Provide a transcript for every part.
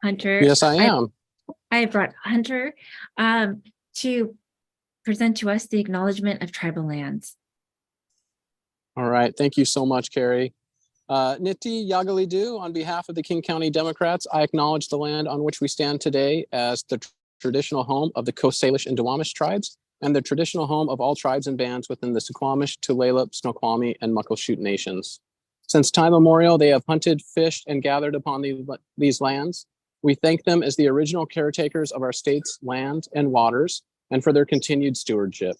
Hunter. Yes, I am. I brought Hunter to present to us the acknowledgement of tribal lands. All right. Thank you so much, Carrie. Niti Yagalidu, on behalf of the King County Democrats, I acknowledge the land on which we stand today as the traditional home of the Coast Salish and Duwamish tribes and the traditional home of all tribes and bands within the Suquamish, Tulalip, Snoqualmie, and Muckleshoot nations. Since time immemorial, they have hunted, fished, and gathered upon these lands. We thank them as the original caretakers of our state's land and waters and for their continued stewardship.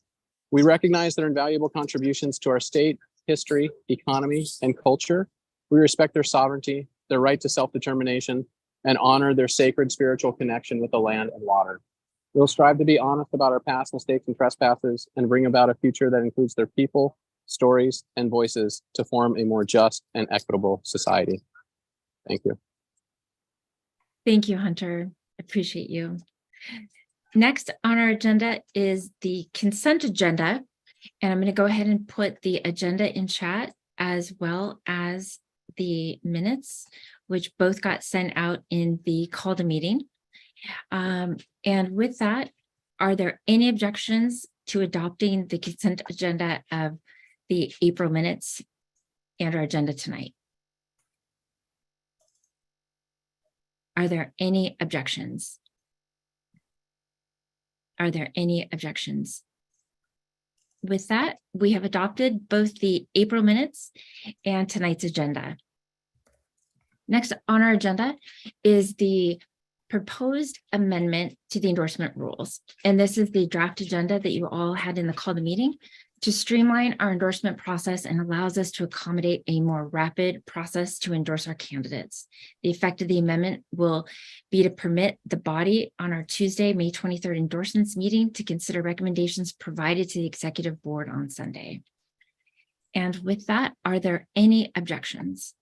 We recognize their invaluable contributions to our state, history, economy, and culture. We respect their sovereignty, their right to self-determination, and honor their sacred spiritual connection with the land and water. We'll strive to be honest about our past mistakes and trespasses and bring about a future that includes their people, stories, and voices to form a more just and equitable society. Thank you. Thank you, Hunter. Appreciate you. Next on our agenda is the consent agenda. And I'm going to go ahead and put the agenda in chat as well as the minutes, which both got sent out in the call to meeting. And with that, are there any objections to adopting the consent agenda of the April minutes and our agenda tonight? Are there any objections? Are there any objections? With that, we have adopted both the April minutes and tonight's agenda. Next on our agenda is the proposed amendment to the endorsement rules. And this is the draft agenda that you all had in the call to meeting to streamline our endorsement process and allows us to accommodate a more rapid process to endorse our candidates. The effect of the amendment will be to permit the body on our Tuesday, May 23rd endorsements meeting to consider recommendations provided to the executive board on Sunday. And with that, are there any objections?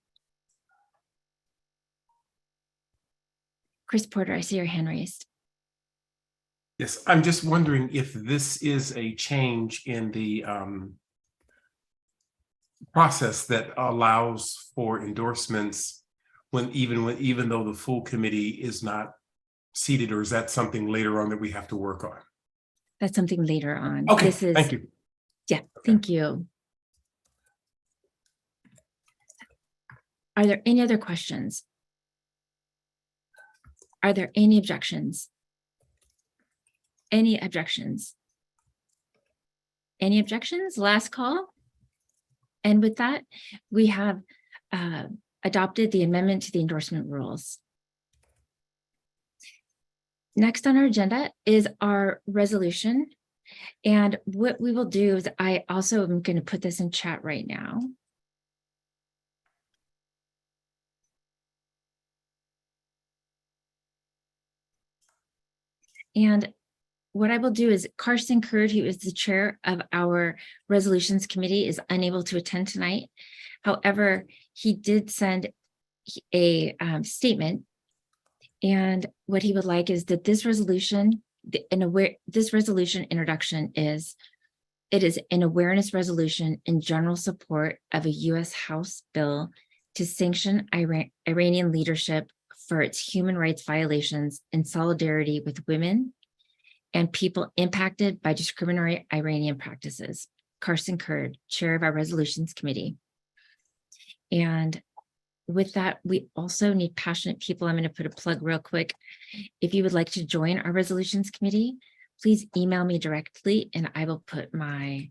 Chris Porter, I see your hand raised. Yes, I'm just wondering if this is a change in the process that allows for endorsements even though the full committee is not seated, or is that something later on that we have to work on? That's something later on. Okay, thank you. Yeah, okay. Thank you. Are there any other questions? Are there any objections? Any objections? Any objections? Last call. And with that, we have adopted the amendment to the endorsement rules. Next on our agenda is our resolution. And what we will do is I also am going to put this in chat right now. And what I will do is Carson Curd, who is the chair of our resolutions committee, is unable to attend tonight. However, he did send a statement. And what he would like is that this resolution, this resolution introduction is, it is an awareness resolution in general support of a U.S. House bill to sanction Iranian leadership for its human rights violations in solidarity with women and people impacted by discriminatory Iranian practices. Carson Curd, chair of our resolutions committee. And with that, we also need passionate people. I'm going to put a plug real quick. If you would like to join our resolutions committee, please email me directly and I will put my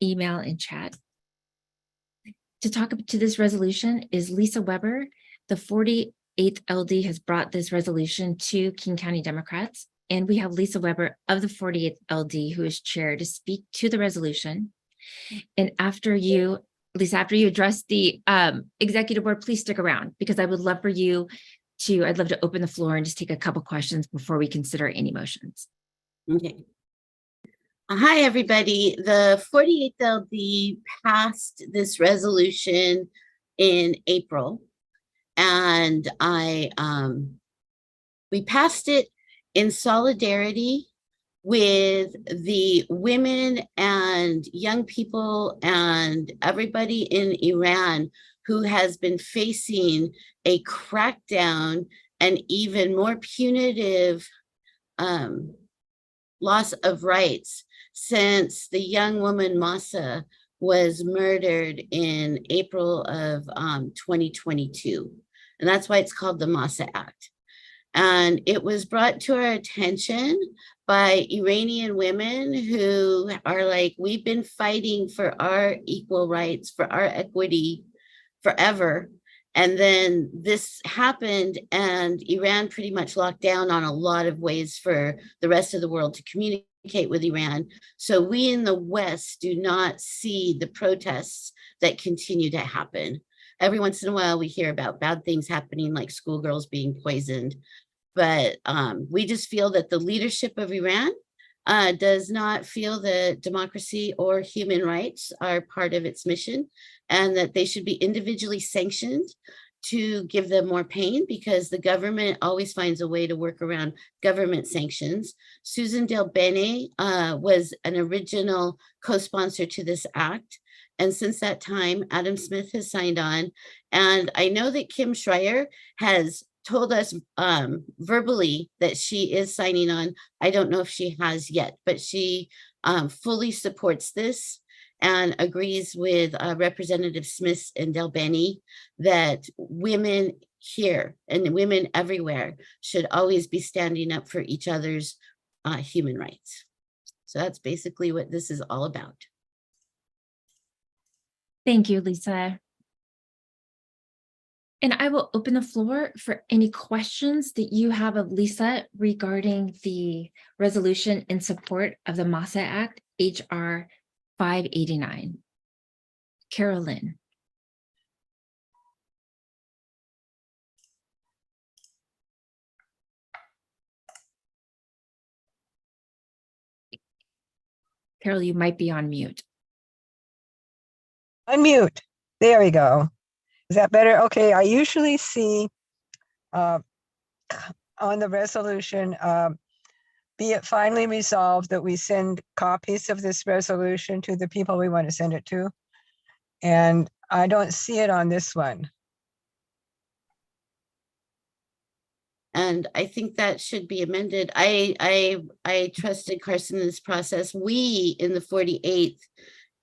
email in chat. To talk to this resolution is Lisa Weber. The 48th LD has brought this resolution to King County Democrats. And we have Lisa Weber of the 48th LD, who is chair, to speak to the resolution. And after you, Lisa, after you address the executive board, please stick around because I would love for you to, I'd love to open the floor and just take a couple questions before we consider any motions. Okay. Hi, everybody. The 48th LD passed this resolution in April, and we passed it in solidarity with the women and young people and everybody in Iran who has been facing a crackdown and even more punitive loss of rights since the young woman Masa was murdered in April of 2022. And that's why it's called the Masa Act. And it was brought to our attention by Iranian women who are like, we've been fighting for our equal rights, for our equity forever. And then this happened, and Iran pretty much locked down on a lot of ways for the rest of the world to communicate with Iran. So we in the West do not see the protests that continue to happen. Every once in a while, we hear about bad things happening, like schoolgirls being poisoned. But we just feel that the leadership of Iran does not feel that democracy or human rights are part of its mission, and that they should be individually sanctioned to give them more pain, because the government always finds a way to work around government sanctions. Susan Del Bene was an original co-sponsor to this act. And since that time, Adam Smith has signed on. And I know that Kim Schreier has told us verbally that she is signing on. I don't know if she has yet, but she fully supports this and agrees with Representative Smith and Del Bene that women here and women everywhere should always be standing up for each other's human rights. So that's basically what this is all about. Thank you, Lisa. And I will open the floor for any questions that you have of Lisa regarding the resolution in support of the Masa Act, HR 589. Carolyn. Carol, you might be on mute. Unmute. There we go. Is that better? Okay, I usually see on the resolution, be it finally resolved that we send copies of this resolution to the people we want to send it to. And I don't see it on this one. And I think that should be amended. I trusted Carson in this process. We in the 48th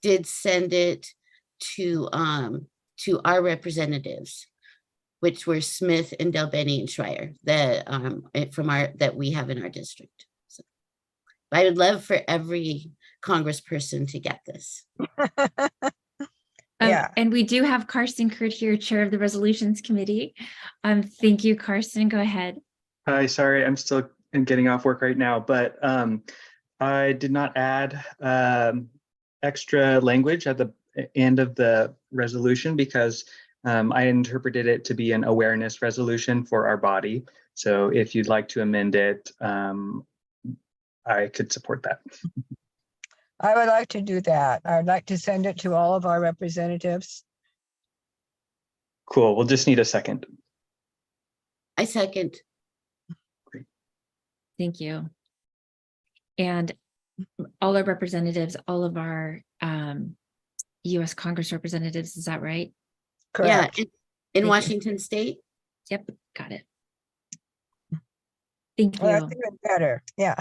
did send it to our representatives, which were Smith and Del Bene and Schreier, that we have in our district. So I would love for every congressperson to get this. Yeah. And we do have Carson Kurt here, chair of the resolutions committee. Thank you, Carson. Go ahead. Hi, sorry, I'm still getting off work right now, but I did not add extra language at the end of the resolution because I interpreted it to be an awareness resolution for our body. So if you'd like to amend it, I could support that. I would like to do that. I would like to send it to all of our representatives. Cool, we'll just need a second. I second. Great. Thank you. And all our representatives, all of our U.S. Congress representatives, is that right? Correct. Yeah, in Washington State. Yep, got it. Thank Well, you. that's even better. Yeah.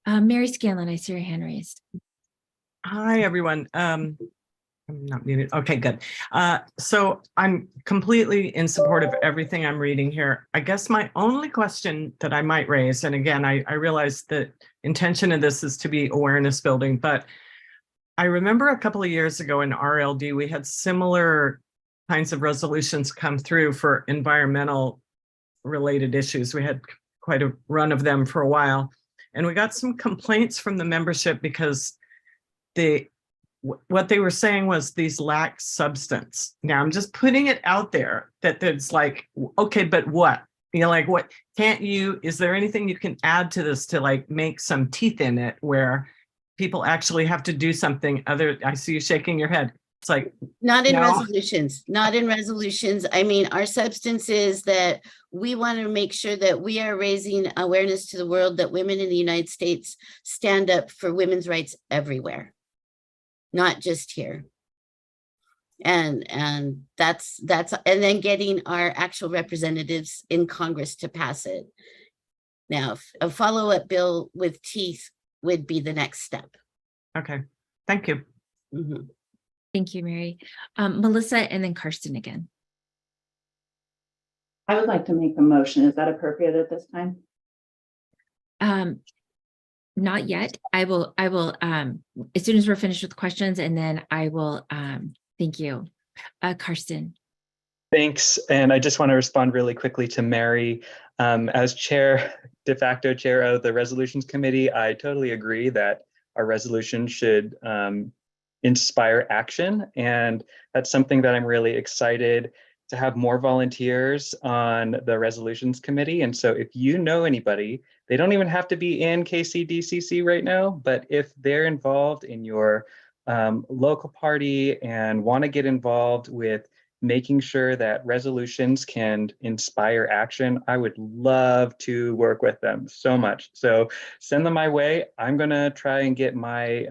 Mary Scanlon, I see your hand raised. Hi, everyone. I'm not muted. Okay, good. So I'm completely in support of everything I'm reading here. I guess my only question that I might raise, and again, I realize the intention of this is to be awareness building, but I remember a couple of years ago in RLD, we had similar kinds of resolutions come through for environmental related issues. We had quite a run of them for a while. And we got some complaints from the membership because what they were saying was these lack substance. Now I'm just putting it out there that it's like, okay, but what? You know, like what can't you, is there anything you can add to this to like make some teeth in it where people actually have to do something other? I see you shaking your head. It's like, Not in no. resolutions, not in resolutions. I mean, our substance is that we want to make sure that we are raising awareness to the world that women in the United States stand up for women's rights everywhere, not just here. And that's and then getting our actual representatives in Congress to pass it. Now, a follow-up bill with teeth would be the next step. Okay, thank you. Mhm. Thank you, Mary. Melissa and then Karsten again. I would like to make a motion. Is that appropriate at this time? Not yet. I will, as soon as we're finished with questions, and then I will, thank you. Karsten. Thanks. And I just want to respond really quickly to Mary. As de facto chair of the resolutions committee, I totally agree that our resolution should inspire action. And that's something that I'm really excited to have more volunteers on the resolutions committee. And so if you know anybody, they don't even have to be in KCDCC right now, but if they're involved in your local party and want to get involved with making sure that resolutions can inspire action, I would love to work with them so much. So send them my way. I'm going to try and get my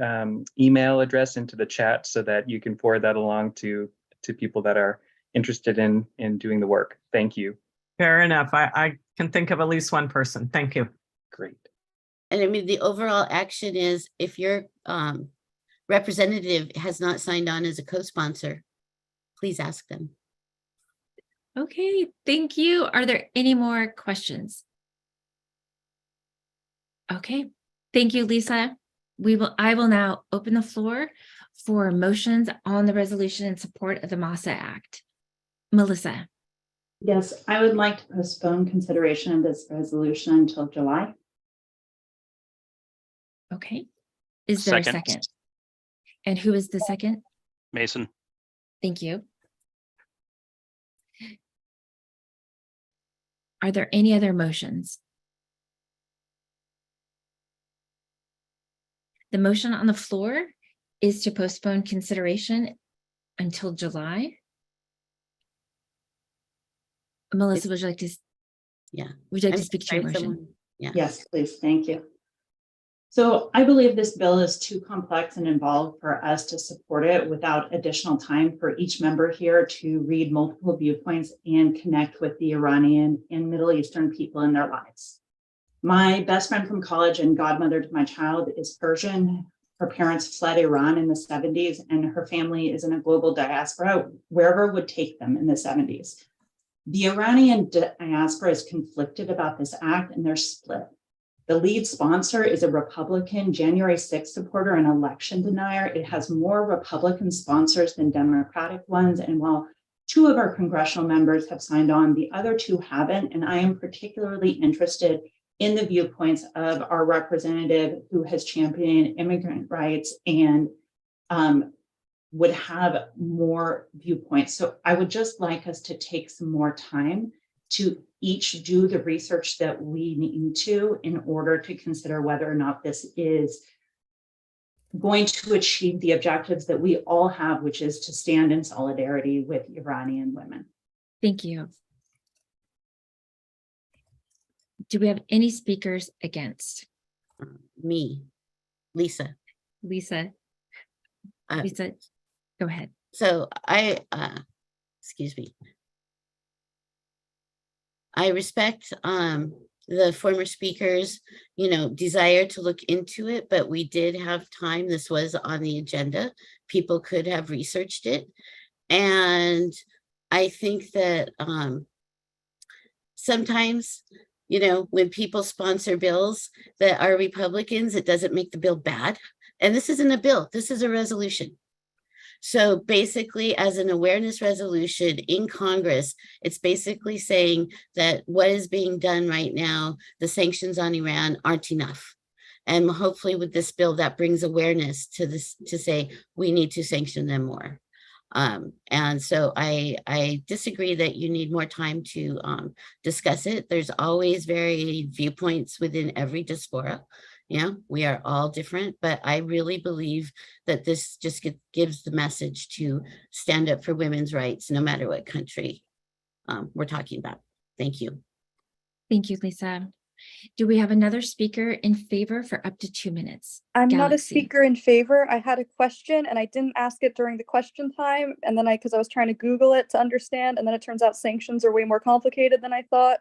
email address into the chat so that you can forward that along to people that are interested in doing the work. Thank you. Fair enough. I can think of at least one person. Thank you. Great. And I mean, the overall action is if your representative has not signed on as a co-sponsor, please ask them. Okay, thank you. Are there any more questions? Okay, thank you, Lisa. I will now open the floor for motions on the resolution in support of the MASA Act. Melissa. Yes, I would like to postpone consideration of this resolution until July. Okay, is there a second? And who is the second? Mason. Thank you. Are there any other motions? The motion on the floor is to postpone consideration until July. Melissa, would you like to? Yeah. Would you like I'm to speak to your sorry, motion? someone- Yeah. Yes, please. Thank you. So I believe this bill is too complex and involved for us to support it without additional time for each member here to read multiple viewpoints and connect with the Iranian and Middle Eastern people in their lives. My best friend from college and godmother to my child is Persian. Her parents fled Iran in the 70s, and her family is in a global diaspora wherever would take them in the 70s. The Iranian diaspora is conflicted about this act, and they're split. The lead sponsor is a Republican January 6th supporter and election denier. It has more Republican sponsors than Democratic ones. And while 2 of our congressional members have signed on, the other 2 haven't. And I am particularly interested in the viewpoints of our representative who has championed immigrant rights and would have more viewpoints. So I would just like us to take some more time to each do the research that we need to in order to consider whether or not this is going to achieve the objectives that we all have, which is to stand in solidarity with Iranian women. Thank you. Do we have any speakers against? Me, Lisa. Lisa, Uh, Lisa, go ahead. So excuse me. I respect the former speakers, desire to look into it, but we did have time. This was on the agenda. People could have researched it. And I think that sometimes, when people sponsor bills that are Republicans, it doesn't make the bill bad. And this isn't a bill, this is a resolution. So basically, as an awareness resolution in Congress, it's basically saying that what is being done right now, the sanctions on Iran aren't enough. And hopefully with this bill, that brings awareness to this, to say we need to sanction them more. And so I disagree that you need more time to discuss it. There's always varied viewpoints within every diaspora. We are all different, but I really believe that this just gives the message to stand up for women's rights, no matter what country we're talking about. Thank you. Thank you, Lisa. Do we have another speaker in favor for up to 2 minutes? I'm not a Galaxy. speaker in favor. I had a question and I didn't ask it during the question time. And then because I was trying to Google it to understand, and then it turns out sanctions are way more complicated than I thought.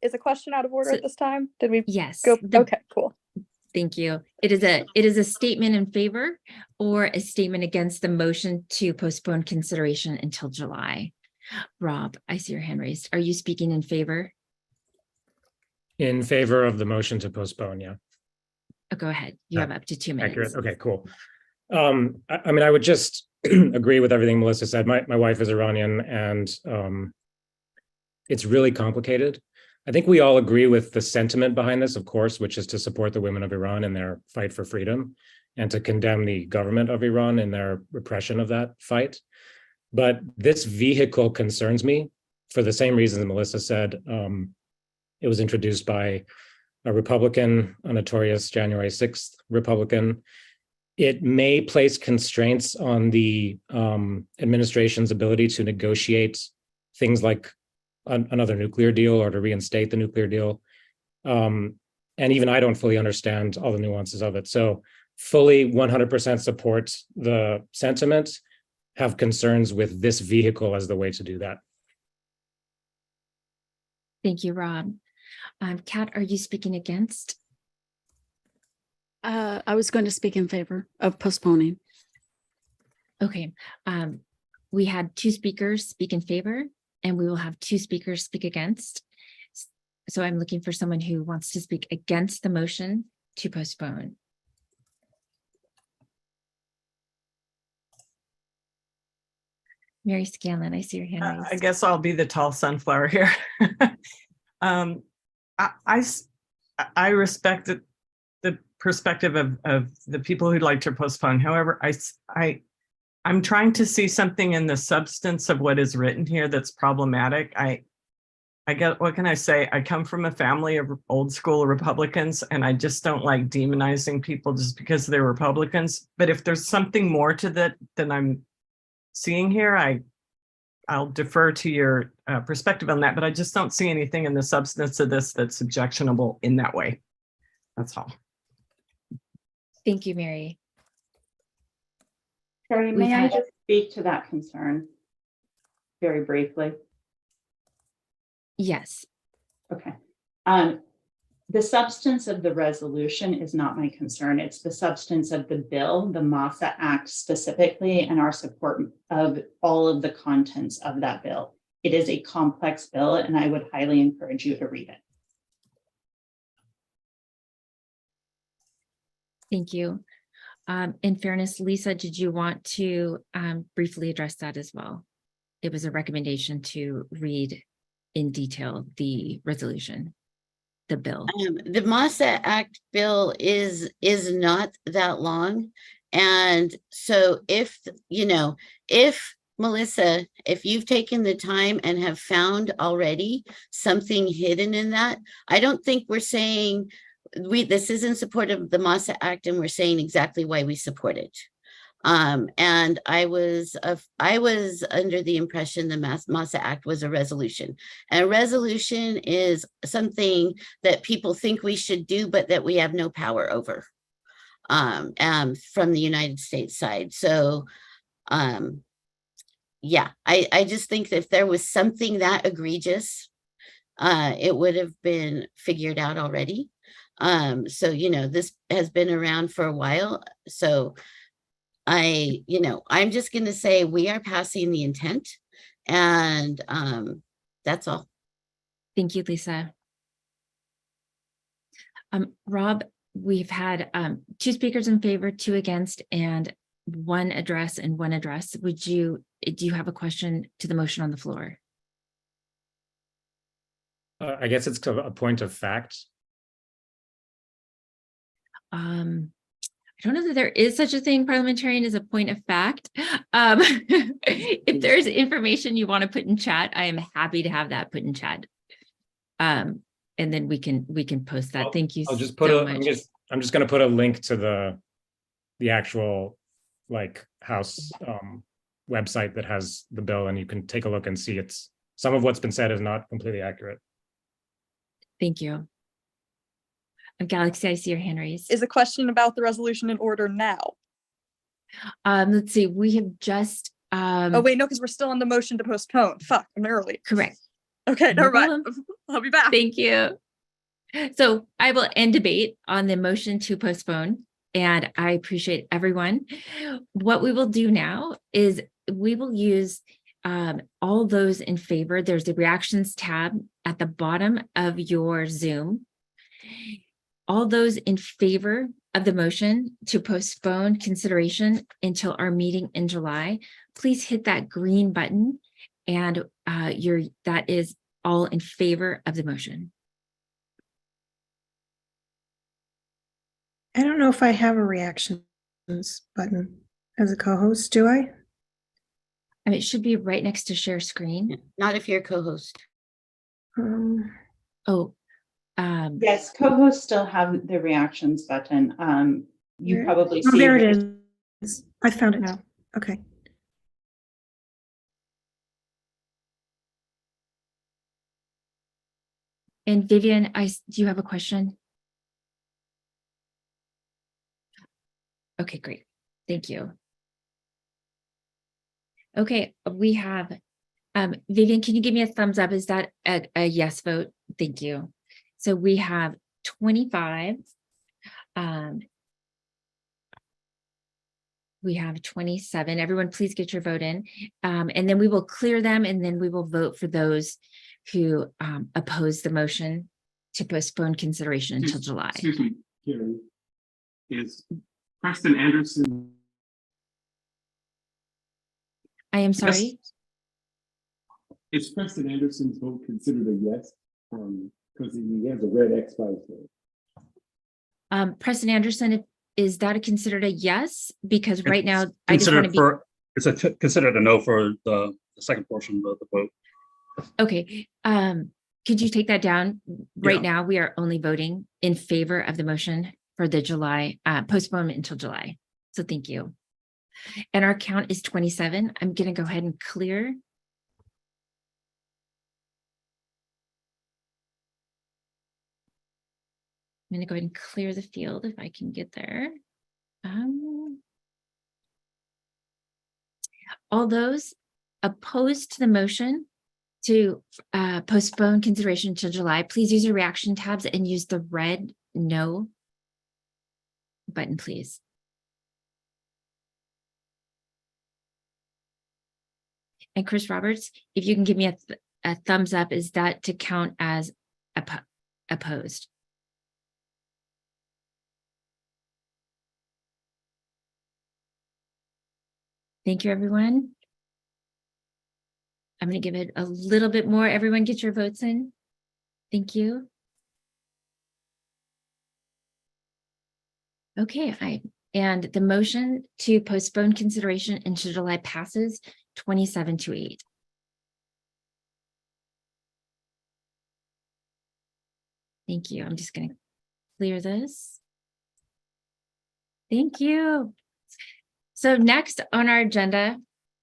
Is a question out of order So- at this time? Did we Yes. go? the- Okay, cool. Thank you. It is a statement in favor or a statement against the motion to postpone consideration until July. Rob, I see your hand raised. Are you speaking in favor? In favor of the motion to postpone, yeah. Oh, go ahead. You have up to 2 minutes. Accurate. Okay, cool. I mean, I would just agree with everything Melissa said. My wife is Iranian, and it's really complicated. I think we all agree with the sentiment behind this, of course, which is to support the women of Iran in their fight for freedom and to condemn the government of Iran in their repression of that fight. But this vehicle concerns me for the same reasons Melissa said. It was introduced by a Republican, a notorious January 6th Republican. It may place constraints on the administration's ability to negotiate things like another nuclear deal or to reinstate the nuclear deal. And even I don't fully understand all the nuances of it. So fully 100% support the sentiment, have concerns with this vehicle as the way to do that. Thank you, Rob. Kat, are you speaking against? I was going to speak in favor of postponing. Okay. We had 2 speakers speak in favor, and we will have 2 speakers speak against. So I'm looking for someone who wants to speak against the motion to postpone. Mary Scanlon, I see your hand raised. I guess I'll be the tall sunflower here. I respect the perspective of the people who'd like to postpone. However, I'm trying to see something in the substance of what is written here that's problematic. I get, what can I say? I come from a family of old school Republicans, and I just don't like demonizing people just because they're Republicans. But if there's something more to that than I'm seeing here, I'll defer to your perspective on that, but I just don't see anything in the substance of this that's objectionable in that way. That's all. Thank you, Mary. Carrie, We've may I had- just speak to that concern very briefly? Yes. Okay. The substance of the resolution is not my concern. It's the substance of the bill, the MASA Act specifically, and our support of all of the contents of that bill. It is a complex bill, and I would highly encourage you to read it. Thank you. In fairness, Lisa, did you want to briefly address that as well? It was a recommendation to read in detail the resolution, the bill. The MASA Act bill is not that long. And so if Melissa, if you've taken the time and have found already something hidden in that, I don't think we're saying this is in support of the MASA Act, and we're saying exactly why we support it. And I was under the impression the MASA Act was a resolution. And a resolution is something that people think we should do, but that we have no power over from the United States side. So yeah, I just think that if there was something that egregious, it would have been figured out already. So, this has been around for a while. So I'm just going to say we are passing the intent, and that's all. Thank you, Lisa. Rob, we've had 2 speakers in favor, 2 against, and 1 address and 1 address. Do you have a question to the motion on the floor? I guess it's a point of fact. I don't know that there is such a thing, parliamentarian, as a point of fact. If there's information you want to put in chat, I am happy to have that put in chat. And then we can post that. Thank you. I'll just put I'm just going to put a link to the actual House website that has the bill, and you can take a look and see some of what's been said is not completely accurate. Thank you. Galaxy, I see your hand raised. Is a question about the resolution in order now? Let's see, we have just, Oh, wait, no, because we're still on the motion to postpone. Fuck, I'm early. correct. Okay, No never mind. I'll be back. Thank you. So I will end debate on the motion to postpone, and I appreciate everyone. What we will do now is we will use all those in favor. There's the reactions tab at the bottom of your Zoom. All those in favor of the motion to postpone consideration until our meeting in July, please hit that green button, and that is all in favor of the motion. I don't know if I have a reactions button as a co-host, do I? I mean, it should be right next to share screen. Not if you're a co-host. Yes, co-hosts still have the reactions button. You probably see. Oh, there it is. I found it now. Okay. And Vivian, do you have a question? Okay, great. Thank you. Okay, we have, Vivian, can you give me a thumbs up? Is that a yes vote? Thank you. So we have 25. We have 27. Everyone, please get your vote in. And then we will clear them, and then we will vote for those who oppose the motion to postpone consideration until July. Excuse me, Carrie. Is Preston Anderson? I am sorry. Is Preston Anderson's vote considered a yes? Because he has a red X by his name. Preston Anderson, is that considered a yes? Because right now, I just want to be. It's considered a no for the second portion of the vote. Okay. Could you take that down? Right now, we are only voting in favor of the motion for the July postponement until July. So thank you. And our count is 27. I'm going to go ahead and clear. I'm going to go ahead and clear the field if I can get there. All those opposed to the motion to postpone consideration to July, please use your reaction tabs and use the red no button, please. And Chris Roberts, if you can give me a thumbs up, is that to count as opposed? Thank you, everyone. I'm going to give it a little bit more. Everyone get your votes in. Thank you. Okay, and the motion to postpone consideration into July passes 27-8. Thank you. I'm just going to clear this. Thank you. So next on our agenda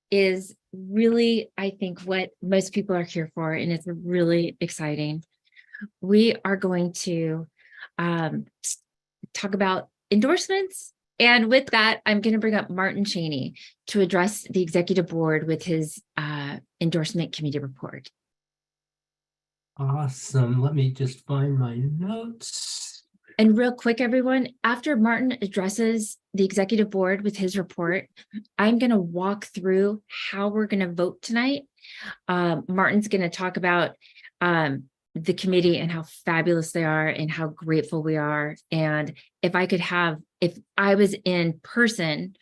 is really, I think, what most people are here for, and it's really exciting. We are going to talk about endorsements. And with that, I'm going to bring up Martin Cheney to address the executive board with his endorsement committee report. Awesome. Let me just find my notes. And real quick, everyone, after Martin addresses the executive board with his report, I'm going to walk through how we're going to vote tonight. Martin's going to talk about the committee and how fabulous they are and how grateful we are. And if I was in person,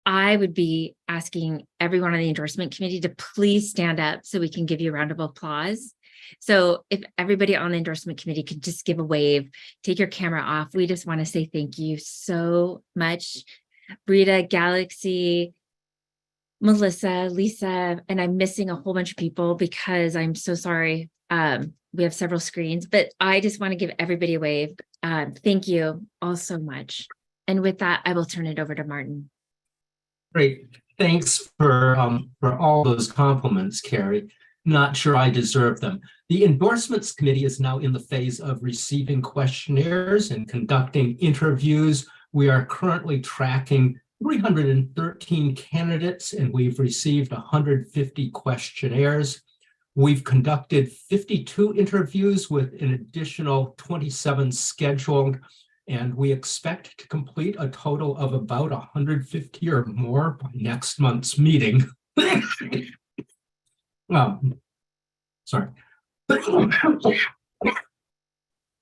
I would be asking everyone on the endorsement committee to please stand up so we can give you a round of applause. So if everybody on the endorsement committee could just give a wave, take your camera off. We just want to say thank you so much. Rita, Galaxy, Melissa, Lisa, and I'm missing a whole bunch of people because I'm so sorry. We have several screens, but I just want to give everybody a wave. Thank you all so much. And with that, I will turn it over to Martin. Great. Thanks for all those compliments, Carrie. not sure I deserve them. The endorsements committee is now in the phase of receiving questionnaires and conducting interviews. We are currently tracking 313 candidates, and we've received 150 questionnaires. We've conducted 52 interviews with an additional 27 scheduled, and we expect to complete a total of about 150 or more by next month's meeting. Sorry.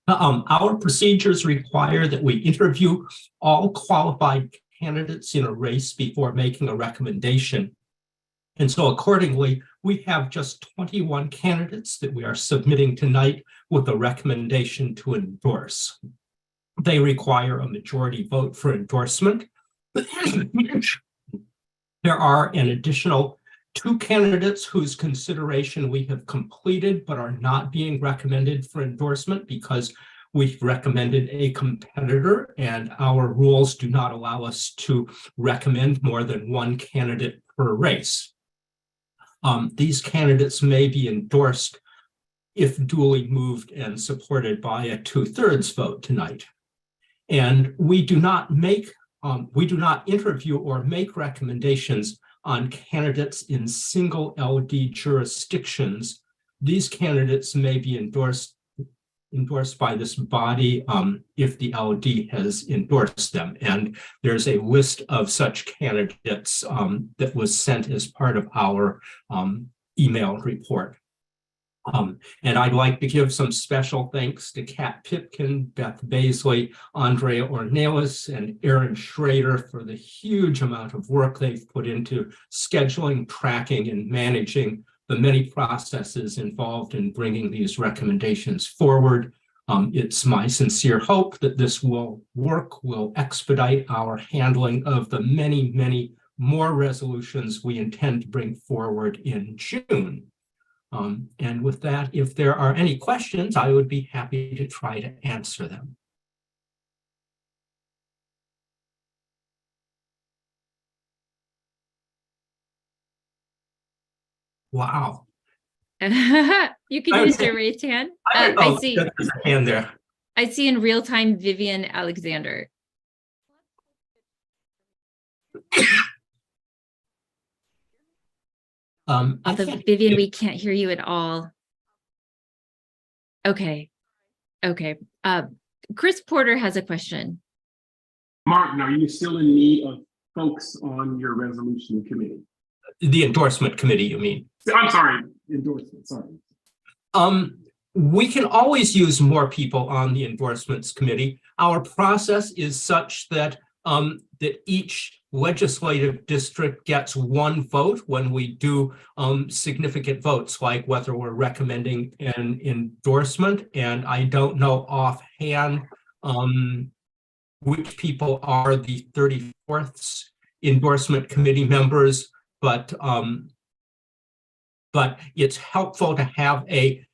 Our procedures require that we interview all qualified candidates in a race before making a recommendation. And so accordingly, we have just 21 candidates that we are submitting tonight with a recommendation to endorse. They require a majority vote for endorsement. There are an additional 2 candidates whose consideration we have completed but are not being recommended for endorsement because we've recommended a competitor and our rules do not allow us to recommend more than 1 candidate per race. These candidates may be endorsed if duly moved and supported by a 2/3 vote tonight. And we do not interview or make recommendations on candidates in single LD jurisdictions. These candidates may be endorsed by this body if the LD has endorsed them. And there's a list of such candidates that was sent as part of our email report. And I'd like to give some special thanks to Kat Pipkin, Beth Baisley, Andrea Ornelas, and Aaron Schrader for the huge amount of work they've put into scheduling, tracking, and managing the many processes involved in bringing these recommendations forward. It's my sincere hope that this will expedite our handling of the many, many more resolutions we intend to bring forward in June. And with that, if there are any questions, I would be happy to try to answer them. Wow. You can use your raised hand. I see. There's a hand there. I see in real time Vivian Alexander. Vivian, we can't hear you at all. Okay. Chris Porter has a question. Martin, are you still in need of folks on your resolution committee? The endorsement committee, you mean? I'm sorry, endorsement, sorry. We can always use more people on the endorsements committee. Our process is such that that each legislative district gets 1 vote when we do significant votes, like whether we're recommending an endorsement. And I don't know offhand which people are the 34th endorsement committee members, but it's helpful to have a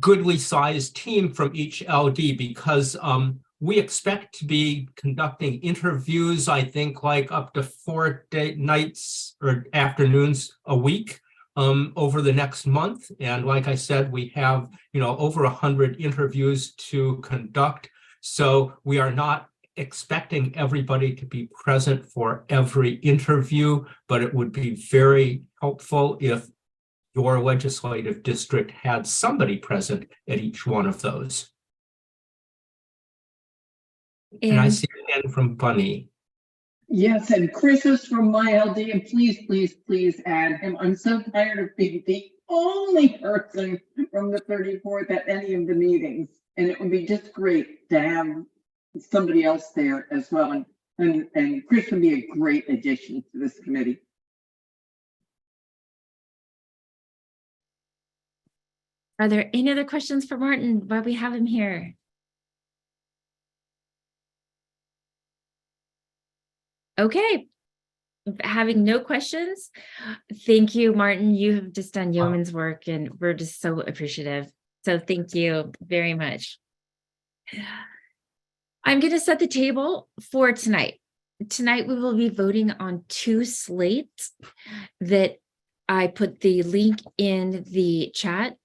goodly sized team from each LD because we expect to be conducting interviews, I think, like up to 4 nights or afternoons a week over the next month. And like I said, we have, over 100 interviews to conduct. So we are not expecting everybody to be present for every interview, but it would be very helpful if your legislative district had somebody present at each one of those. And I see a hand from Bunny. Yes, and Chris is from my LD, and please add him. I'm so tired of being the only person from the 34th at any of the meetings, and it would be just great to have somebody else there as well. And Chris would be a great addition to this committee. Are there any other questions for Martin while we have him here? Okay, having no questions, thank you, Martin. You have just done yeoman's work and we're just so appreciative. So thank you very much. I'm going to set the table for tonight. Tonight we will be voting on 2 slates that I put the link in the chat,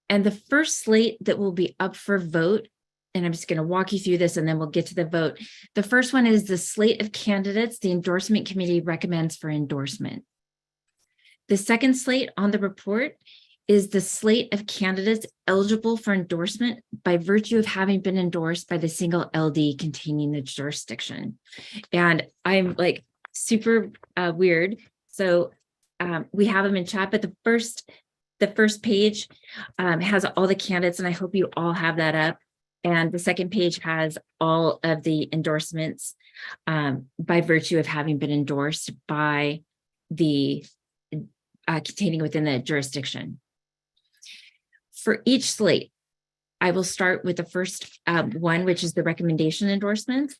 and the first slate that will be up for vote, and I'm just going to walk you through this and then we'll get to the vote. The first one is the slate of candidates the endorsement committee recommends for endorsement. The second slate on the report is the slate of candidates eligible for endorsement by virtue of having been endorsed by the single LD containing the jurisdiction. And I'm like super weird. So we have them in chat, but the first page has all the candidates, and I hope you all have that up. And the second page has all of the endorsements by virtue of having been endorsed by the containing within the jurisdiction. For each slate, I will start with the first one, which is the recommendation endorsements.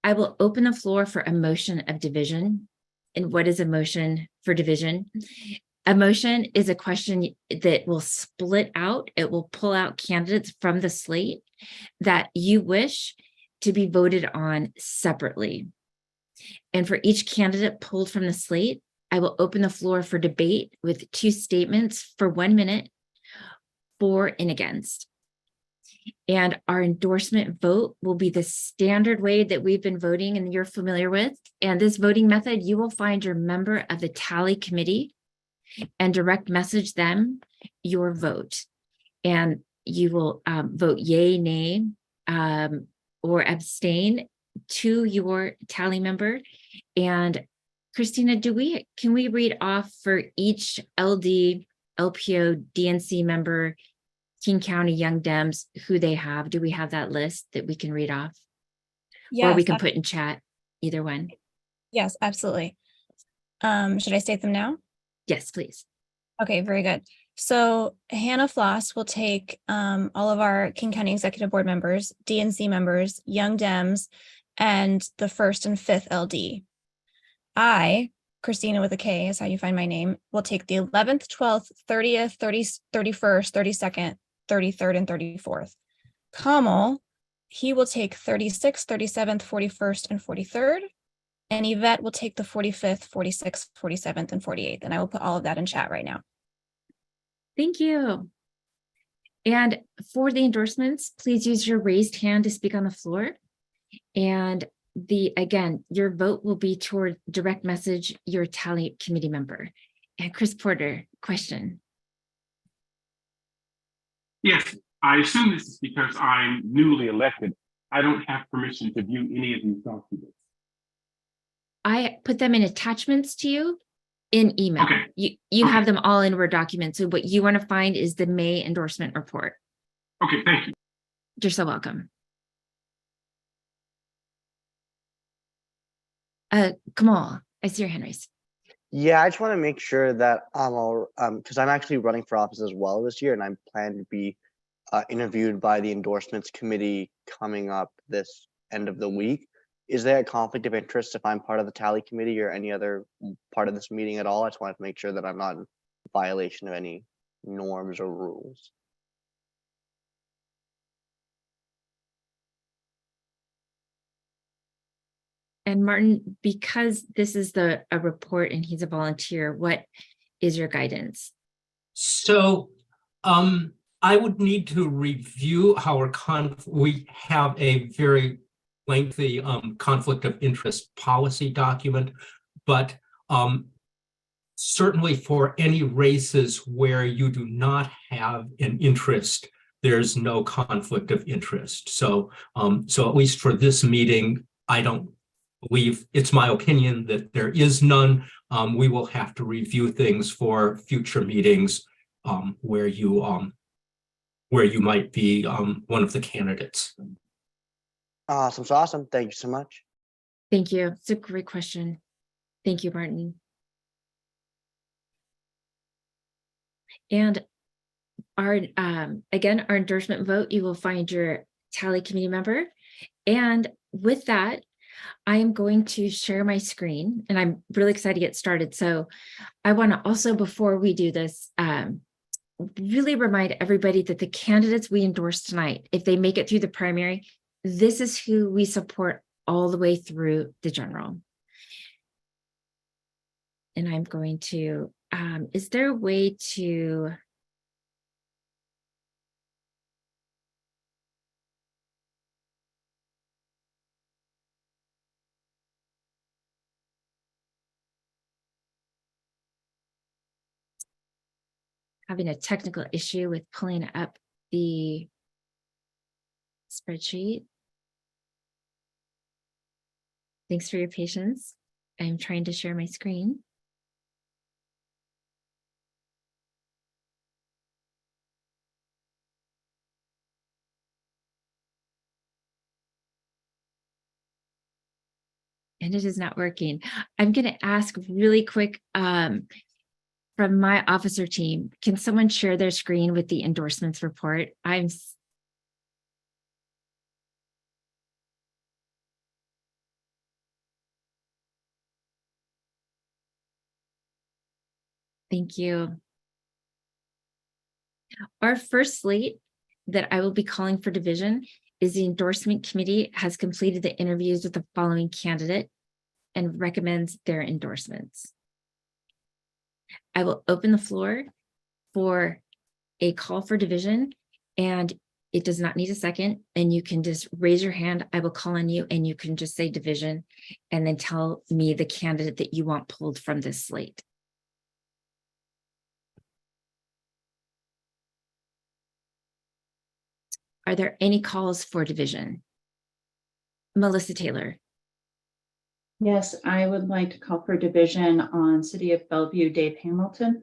I will open the floor for a motion of division. And what is a motion for division? A motion is a question that will split out. It will pull out candidates from the slate that you wish to be voted on separately. And for each candidate pulled from the slate, I will open the floor for debate with 2 statements for 1 minute, for and against. And our endorsement vote will be the standard way that we've been voting and you're familiar with. And this voting method, you will find your member of the tally committee and direct message them your vote. And you will vote yay, nay, or abstain to your tally member. And Christina, can we read off for each LD, LPO, DNC member, King County Young Dems, who they have? Do we have that list that we can read off? Yes, or we can put in chat, either one. Yes, absolutely. Should I state them now? Yes, please. Okay, very good. So Hannah Floss will take all of our King County Executive Board members, DNC members, Young Dems, and the 1st and 5th LD. I, Christina with a K is how you find my name, will take the 11th, 12th, 30th, 31st, 32nd, 33rd, and 34th. Kamal, he will take 36th, 37th, 41st, and 43rd. And Yvette will take the 45th, 46th, 47th, and 48th. And I will put all of that in chat right now. Thank you. And for the endorsements, please use your raised hand to speak on the floor. And again, your vote will be toward direct message your tally committee member. And Chris Porter, question. Yes, I assume this is because I'm newly elected. I don't have permission to view any of these documents. I put them in attachments to you in email. Okay. You have them all in Word documents. So what you want to find is the May endorsement report. Okay, thank you. You're so welcome. Kamal, I see your hand raised. Yeah, I just want to make sure that I'm all because I'm actually running for office as well this year, and I'm planning to be interviewed by the endorsements committee coming up this end of the week. Is there a conflict of interest if I'm part of the tally committee or any other part of this meeting at all? I just wanted to make sure that I'm not in violation of any norms or rules. And Martin, because this is a report and he's a volunteer, what is your guidance? So I would need to review our we have a very lengthy conflict of interest policy document, but certainly for any races where you do not have an interest, there's no conflict of interest. So at least for this meeting, I don't believe, it's my opinion that there is none. We will have to review things for future meetings where you might be one of the candidates. Awesome. Thank you so much. Thank you. It's a great question. Thank you, Martin. And our again, our endorsement vote, you will find your tally committee member. And with that, I am going to share my screen and I'm really excited to get started. So I want to also, before we do this, really remind everybody that the candidates we endorse tonight, if they make it through the primary, this is who we support all the way through the general. And I'm going to is there a way to having a technical issue with pulling up the spreadsheet? Thanks for your patience. I'm trying to share my screen. And it is not working. I'm going to ask really quick from my officer team, can someone share their screen with the endorsements report? Thank you. Our first slate that I will be calling for division is the endorsement committee has completed the interviews with the following candidate and recommends their endorsements. I will open the floor for a call for division, and it does not need a second, and you can just raise your hand. I will call on you and you can just say division and then tell me the candidate that you want pulled from this slate. Are there any calls for division? Melissa Taylor. Yes, I would like to call for division on City of Bellevue, Dave Hamilton.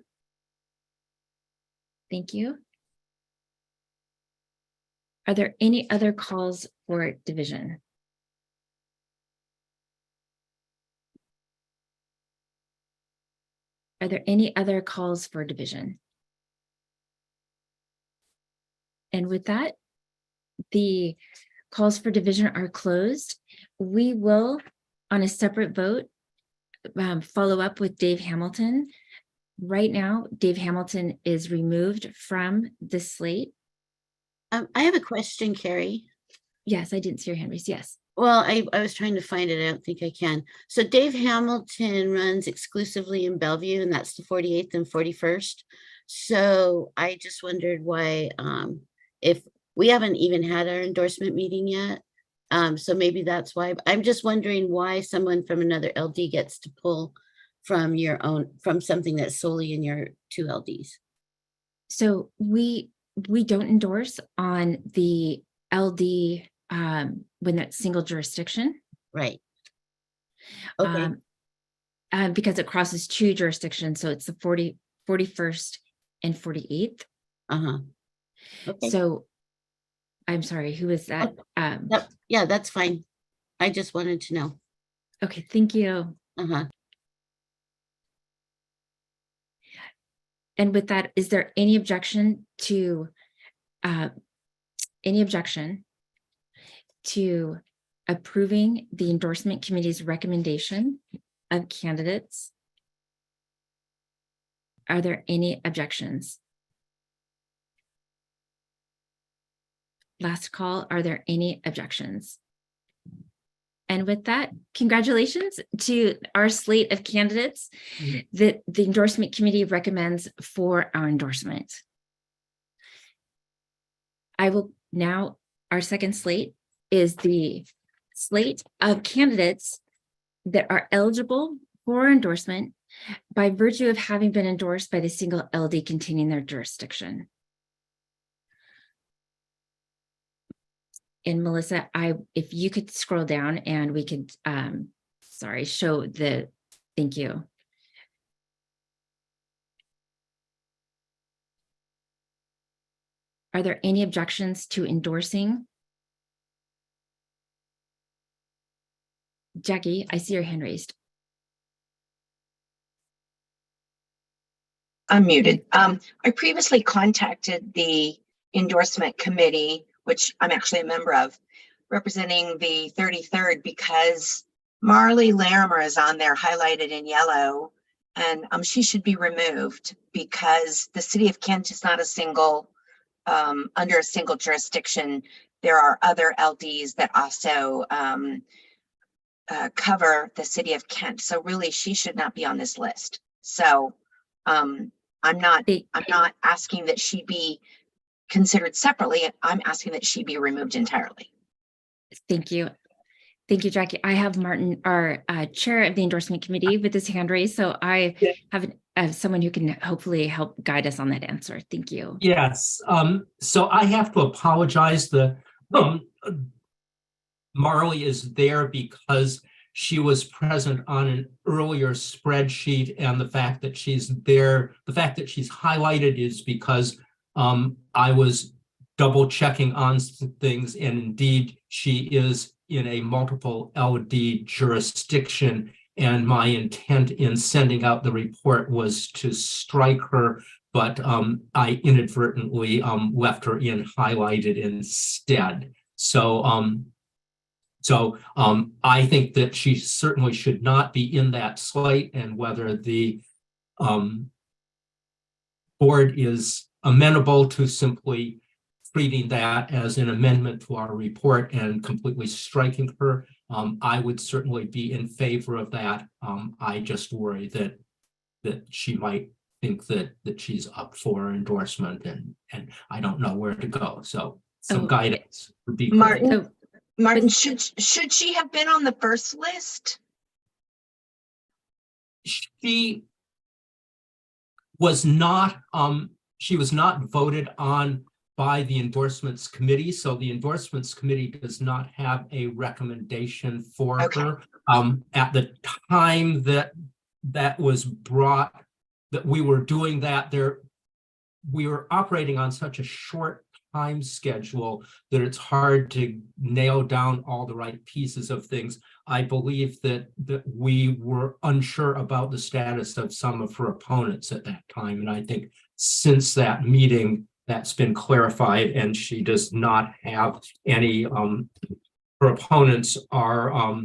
Thank you. Are there any other calls for division? Are there any other calls for division? And with that, the calls for division are closed. We will, on a separate vote, follow up with Dave Hamilton. Right now, Dave Hamilton is removed from the slate. I have a question, Carrie. Yes, I didn't see your hand raised. Yes. Well, I was trying to find it. I don't think I can. So Dave Hamilton runs exclusively in Bellevue, and that's the 48th and 41st. So I just wondered why, if we haven't even had our endorsement meeting yet. So maybe that's why. I'm just wondering why someone from another LD gets to pull from your own, from something that's solely in your two LDs. So we don't endorse on the LD when that's single jurisdiction. Right. Okay. Because it crosses two jurisdictions. So it's the 41st and 48th. Uh-huh. Okay. So I'm sorry, who is that? Yeah, that's fine. I just wanted to know. Okay, thank you. Uh-huh. And with that, is there any objection to approving the endorsement committee's recommendation of candidates? Are there any objections? Last call, are there any objections? And with that, congratulations to our slate of candidates that the endorsement committee recommends for our endorsement. I will now, our second slate is the slate of candidates that are eligible for endorsement by virtue of having been endorsed by the single LD containing their jurisdiction. And Melissa, if you could scroll down and we could, show the, thank you. Are there any objections to endorsing? Jackie, I see your hand raised. I'm muted. I previously contacted the endorsement committee, which I'm actually a member of, representing the 33rd, because Marley Larimer is on there highlighted in yellow, and she should be removed because the city of Kent is not a single, under a single jurisdiction. There are other LDs that also cover the city of Kent. So really, she should not be on this list. So I'm not asking that she be considered separately. I'm asking that she be removed entirely. Thank you. Thank you, Jackie. I have Martin, our chair of the endorsement committee, with his hand raised. So I have someone who can hopefully help guide us on that answer. Thank you. Yes. So I have to apologize. Marley is there because she was present on an earlier spreadsheet, and the fact that she's there, the fact that she's highlighted is because I was double checking on some things, and indeed she is in a multiple LD jurisdiction, and my intent in sending out the report was to strike her, but I inadvertently left her in highlighted instead. So I think that she certainly should not be in that slate, and whether the board is amenable to simply treating that as an amendment to our report and completely striking her, I would certainly be in favor of that. I just worry that she might think that she's up for endorsement, and I don't know where to go. So some guidance would be Martin. Martin, should she have been on the first list? She was not voted on by the endorsements committee, so the endorsements committee does not have a recommendation for her. At the time that was brought, that we were doing that, we were operating on such a short time schedule that it's hard to nail down all the right pieces of things. I believe that we were unsure about the status of some of her opponents at that time, and I think since that meeting that's been clarified, and she does not have any her opponents are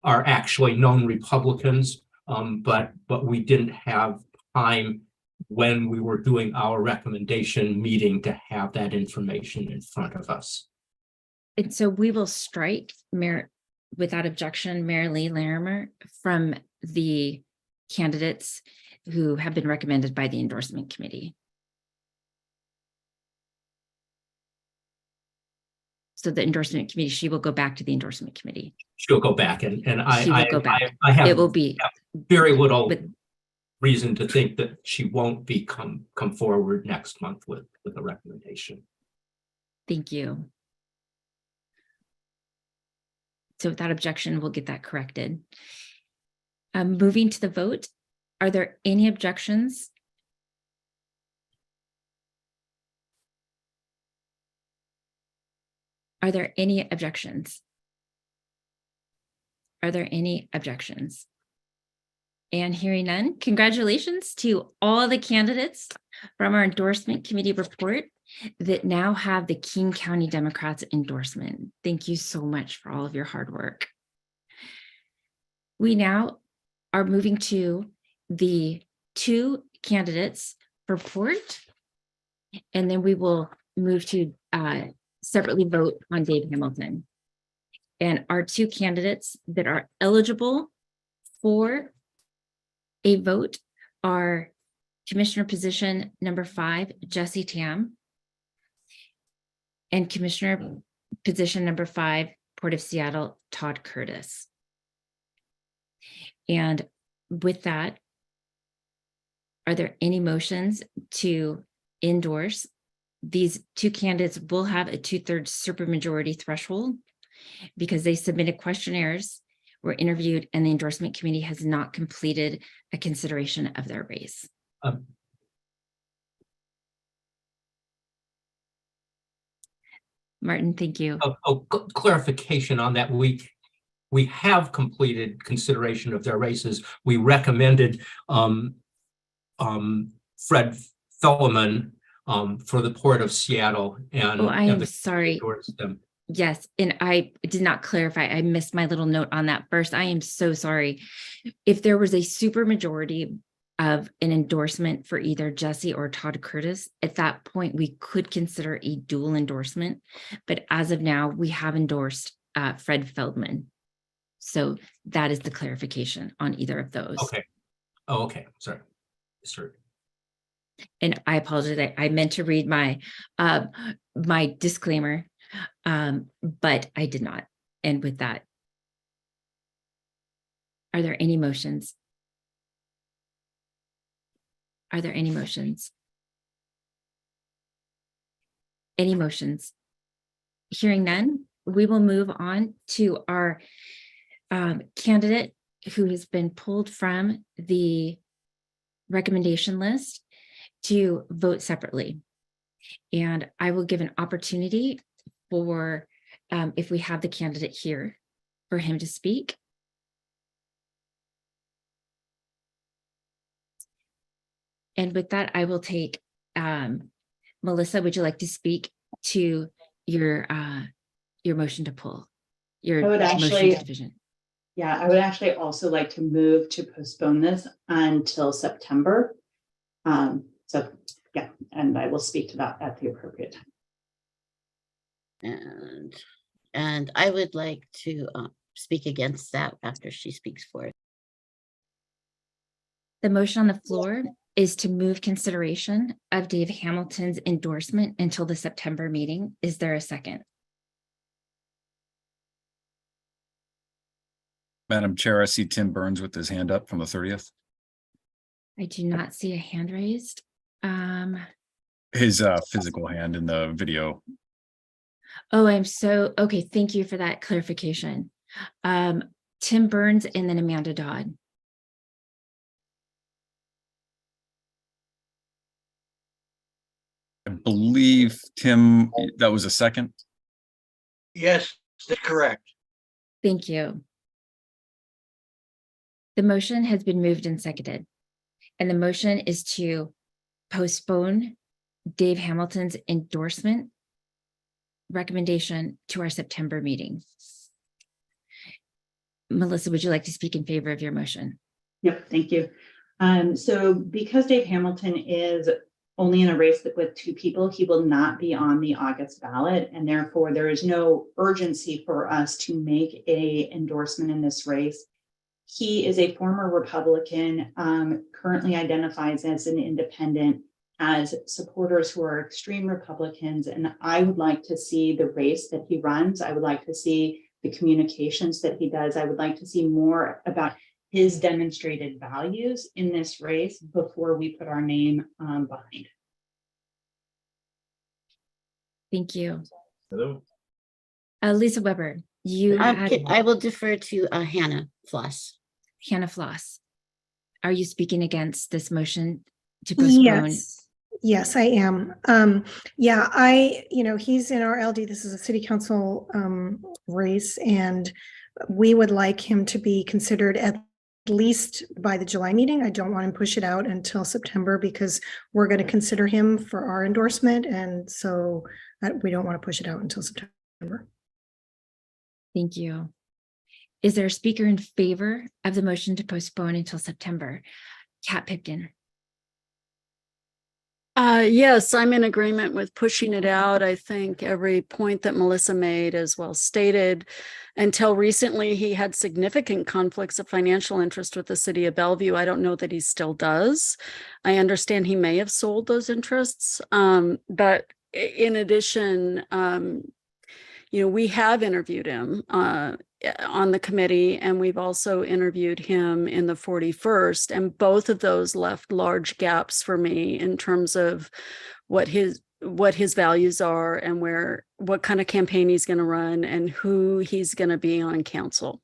actually known Republicans, but we didn't have time when we were doing our recommendation meeting to have that information in front of us. And so we will strike without objection, Mary Lee Larimer from the candidates who have been recommended by the endorsement committee. So the endorsement committee, she will go back to the endorsement committee. She'll go back, and She will go back. I have, it will be very little reason to think that she won't be come forward next month with a recommendation. Thank you. So without objection, we'll get that corrected. Moving to the vote, are there any objections? Are there any objections? Are there any objections? And hearing none, congratulations to all the candidates from our endorsement committee report that now have the King County Democrats endorsement. Thank you so much for all of your hard work. We now are moving to the two candidates report, and then we will move to separately vote on Dave Hamilton. And our two candidates that are eligible for a vote are Commissioner position number 5, Jesse Tam, and Commissioner position number 5, Port of Seattle, Todd Curtis. And with that, are there any motions to endorse? These two candidates will have a 2/3 supermajority threshold because they submitted questionnaires, were interviewed, and the endorsement committee has not completed a consideration of their race. Martin, thank you. Clarification on that. We have completed consideration of their races. We recommended Fred Felleman for the Port of Seattle, and I am sorry. Yes, and I did not clarify. I missed my little note on that first. I am so sorry. If there was a supermajority of an endorsement for either Jesse or Todd Curtis, at that point, we could consider a dual endorsement. But as of now, we have endorsed Fred Feldman. So that is the clarification on either of those. Okay. Oh, okay. Sorry. Sorry. And I apologize. I meant to read my my disclaimer, but I did not. And with that, are there any motions? Are there any motions? Any motions? Hearing none, we will move on to our candidate who has been pulled from the recommendation list to vote separately. And I will give an opportunity for, if we have the candidate here, for him to speak. And with that, I will take, Melissa, would you like to speak to your motion to pull? Your I would motion actually, to division? yeah, I would actually also like to move to postpone this until September. So yeah, and I will speak to that at the appropriate time. And I would like to speak against that after she speaks for it. The motion on the floor is to move consideration of Dave Hamilton's endorsement until the September meeting. Is there a second? Madam Chair, I see Tim Burns with his hand up from the 30th. I do not see a hand raised. His physical hand in the video. Oh, okay. Thank you for that clarification. Tim Burns and then Amanda Dodd. I believe, Tim, that was a second. Yes, that's correct. Thank you. The motion has been moved and seconded. And the motion is to postpone Dave Hamilton's endorsement recommendation to our September meeting. Melissa, would you like to speak in favor of your motion? Yep, thank you. So because Dave Hamilton is only in a race with two people, he will not be on the August ballot, and therefore there is no urgency for us to make a endorsement in this race. He is a former Republican, currently identifies as an independent, as supporters who are extreme Republicans, and I would like to see the race that he runs. I would like to see the communications that he does. I would like to see more about his demonstrated values in this race before we put our name behind. Thank you. Hello. Lisa Weber, you had I will defer to Hannah Floss. Hannah Floss. Are you speaking against this motion to postpone? Yes, I am. Yeah, he's in our LD. This is a city council race, and we would like him to be considered at least by the July meeting. I don't want him to push it out until September because we're going to consider him for our endorsement. And so we don't want to push it out until September. Thank you. Is there a speaker in favor of the motion to postpone until September? Kat Pipkin. Yes, I'm in agreement with pushing it out. I think every point that Melissa made is well stated. Until recently, he had significant conflicts of financial interest with the city of Bellevue. I don't know that he still does. I understand he may have sold those interests. But in addition, we have interviewed him on the committee, and we've also interviewed him in the 41st, and both of those left large gaps for me in terms of what his values are and what kind of campaign he's going to run and who he's going to be on council.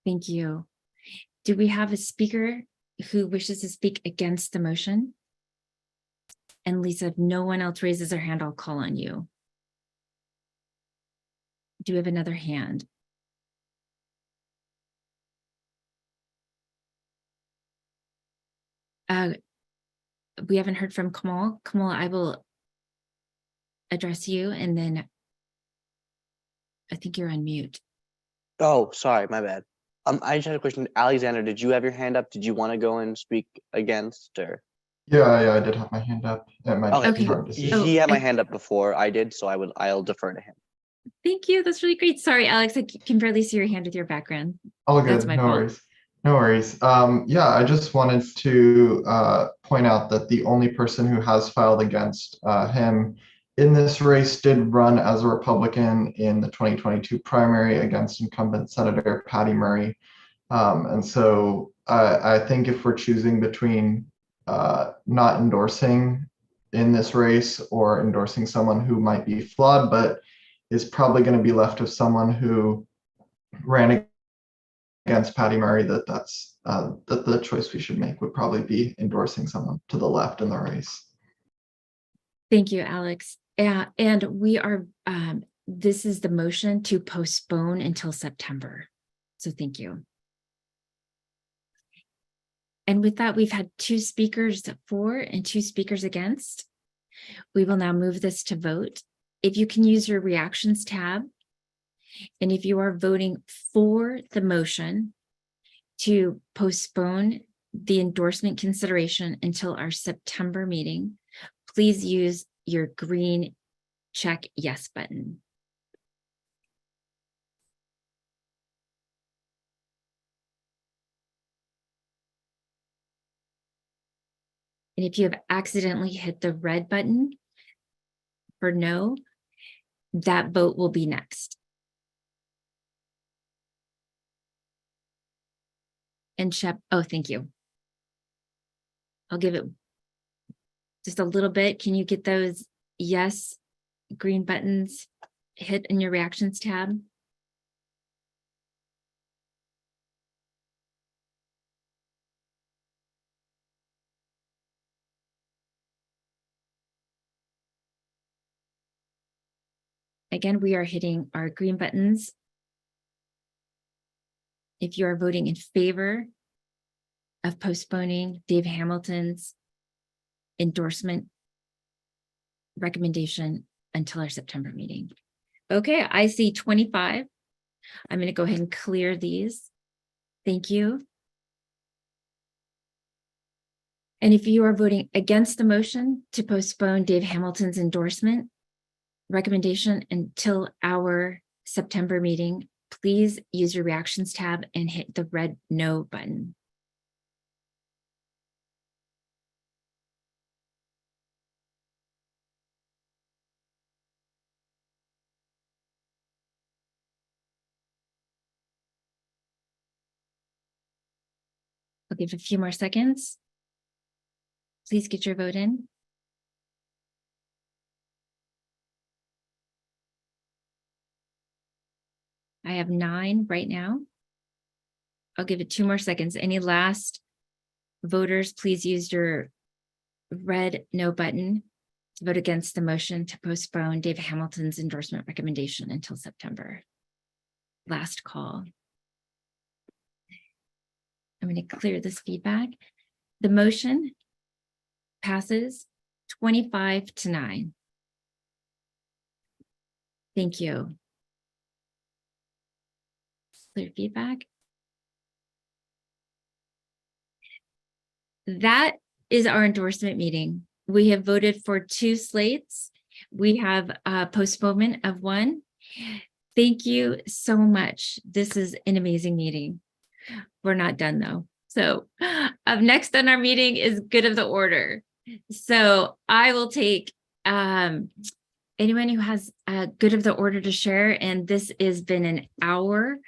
Thank you. Do we have a speaker who wishes to speak against the motion? And Lisa, if no one else raises their hand, I'll call on you. Do we have another hand? We haven't heard from Kamal. Kamal, I will address you, and then I think you're on mute. Oh, sorry, my bad. I just had a question. Alexander, did you have your hand up? Did you want to go and speak against, or? Yeah, I did have my hand up. Okay. He had my hand up before I did, so I'll defer to him. Thank you. That's really great. Sorry, Alex, I can barely see your hand with your background. All That's good, my no fault. worries. No worries. Yeah, I just wanted to point out that the only person who has filed against him in this race did run as a Republican in the 2022 primary against incumbent Senator Patty Murray. And so I think if we're choosing between not endorsing in this race or endorsing someone who might be flawed, but is probably going to be left of someone who ran against Patty Murray, that's that the choice we should make would probably be endorsing someone to the left in the race. Thank you, Alex. And we are, this is the motion to postpone until September. So thank you. And with that, we've had 2 speakers for and 2 speakers against. We will now move this to vote. If you can use your reactions tab, and if you are voting for the motion to postpone the endorsement consideration until our September meeting, please use your green check yes button. And if you have accidentally hit the red button for no, that vote will be next. And Shep, oh, thank you. I'll give it just a little bit. Can you get those yes green buttons hit in your reactions tab? Again, we are hitting our green buttons. If you are voting in favor of postponing Dave Hamilton's endorsement recommendation until our September meeting. Okay, I see 25. I'm going to go ahead and clear these. Thank you. And if you are voting against the motion to postpone Dave Hamilton's endorsement recommendation until our September meeting, please use your reactions tab and hit the red no button. I'll give it a few more seconds. Please get your vote in. I have 9 right now. I'll give it 2 more seconds. Any last voters, please use your red no button to vote against the motion to postpone Dave Hamilton's endorsement recommendation until September. Last call. I'm going to clear this feedback. The motion passes 25-9. Thank you. Clear feedback. That is our endorsement meeting. We have voted for 2 slates. We have a postponement of 1. Thank you so much. This is an amazing meeting. We're not done though. So up next on our meeting is good of the order. So I will take anyone who has a good of the order to share. And this has been an hour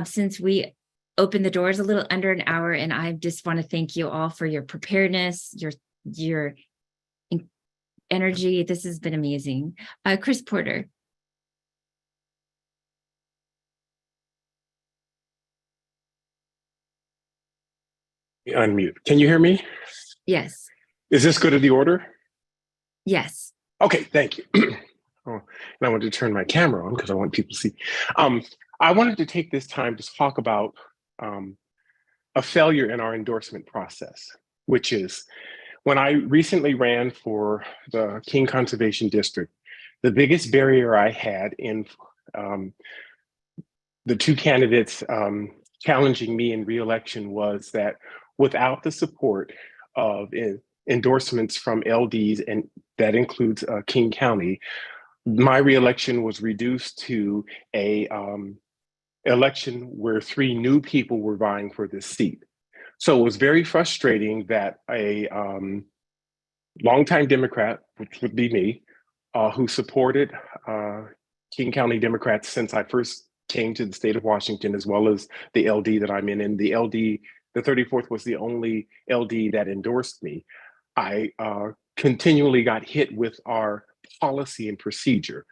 since we opened the doors, a little under an hour. And I just want to thank you all for your preparedness, your energy. This has been amazing. Chris Porter. Unmute. Can you hear me? Yes. Is this good of the order? Yes. Okay, thank you. Oh, and I wanted to turn my camera on because I want people to see. I wanted to take this time to talk about a failure in our endorsement process, which is when I recently ran for the King Conservation District, the biggest barrier I had in the 2 candidates challenging me in re-election was that without the support of endorsements from LDs, and that includes King County, my reelection was reduced to a election where 3 new people were vying for this seat. So it was very frustrating that a longtime Democrat, which would be me, who supported King County Democrats since I first came to the state of Washington, as well as the LD that I'm in. And the LD, the 34th was the only LD that endorsed me. I continually got hit with our policy and procedure,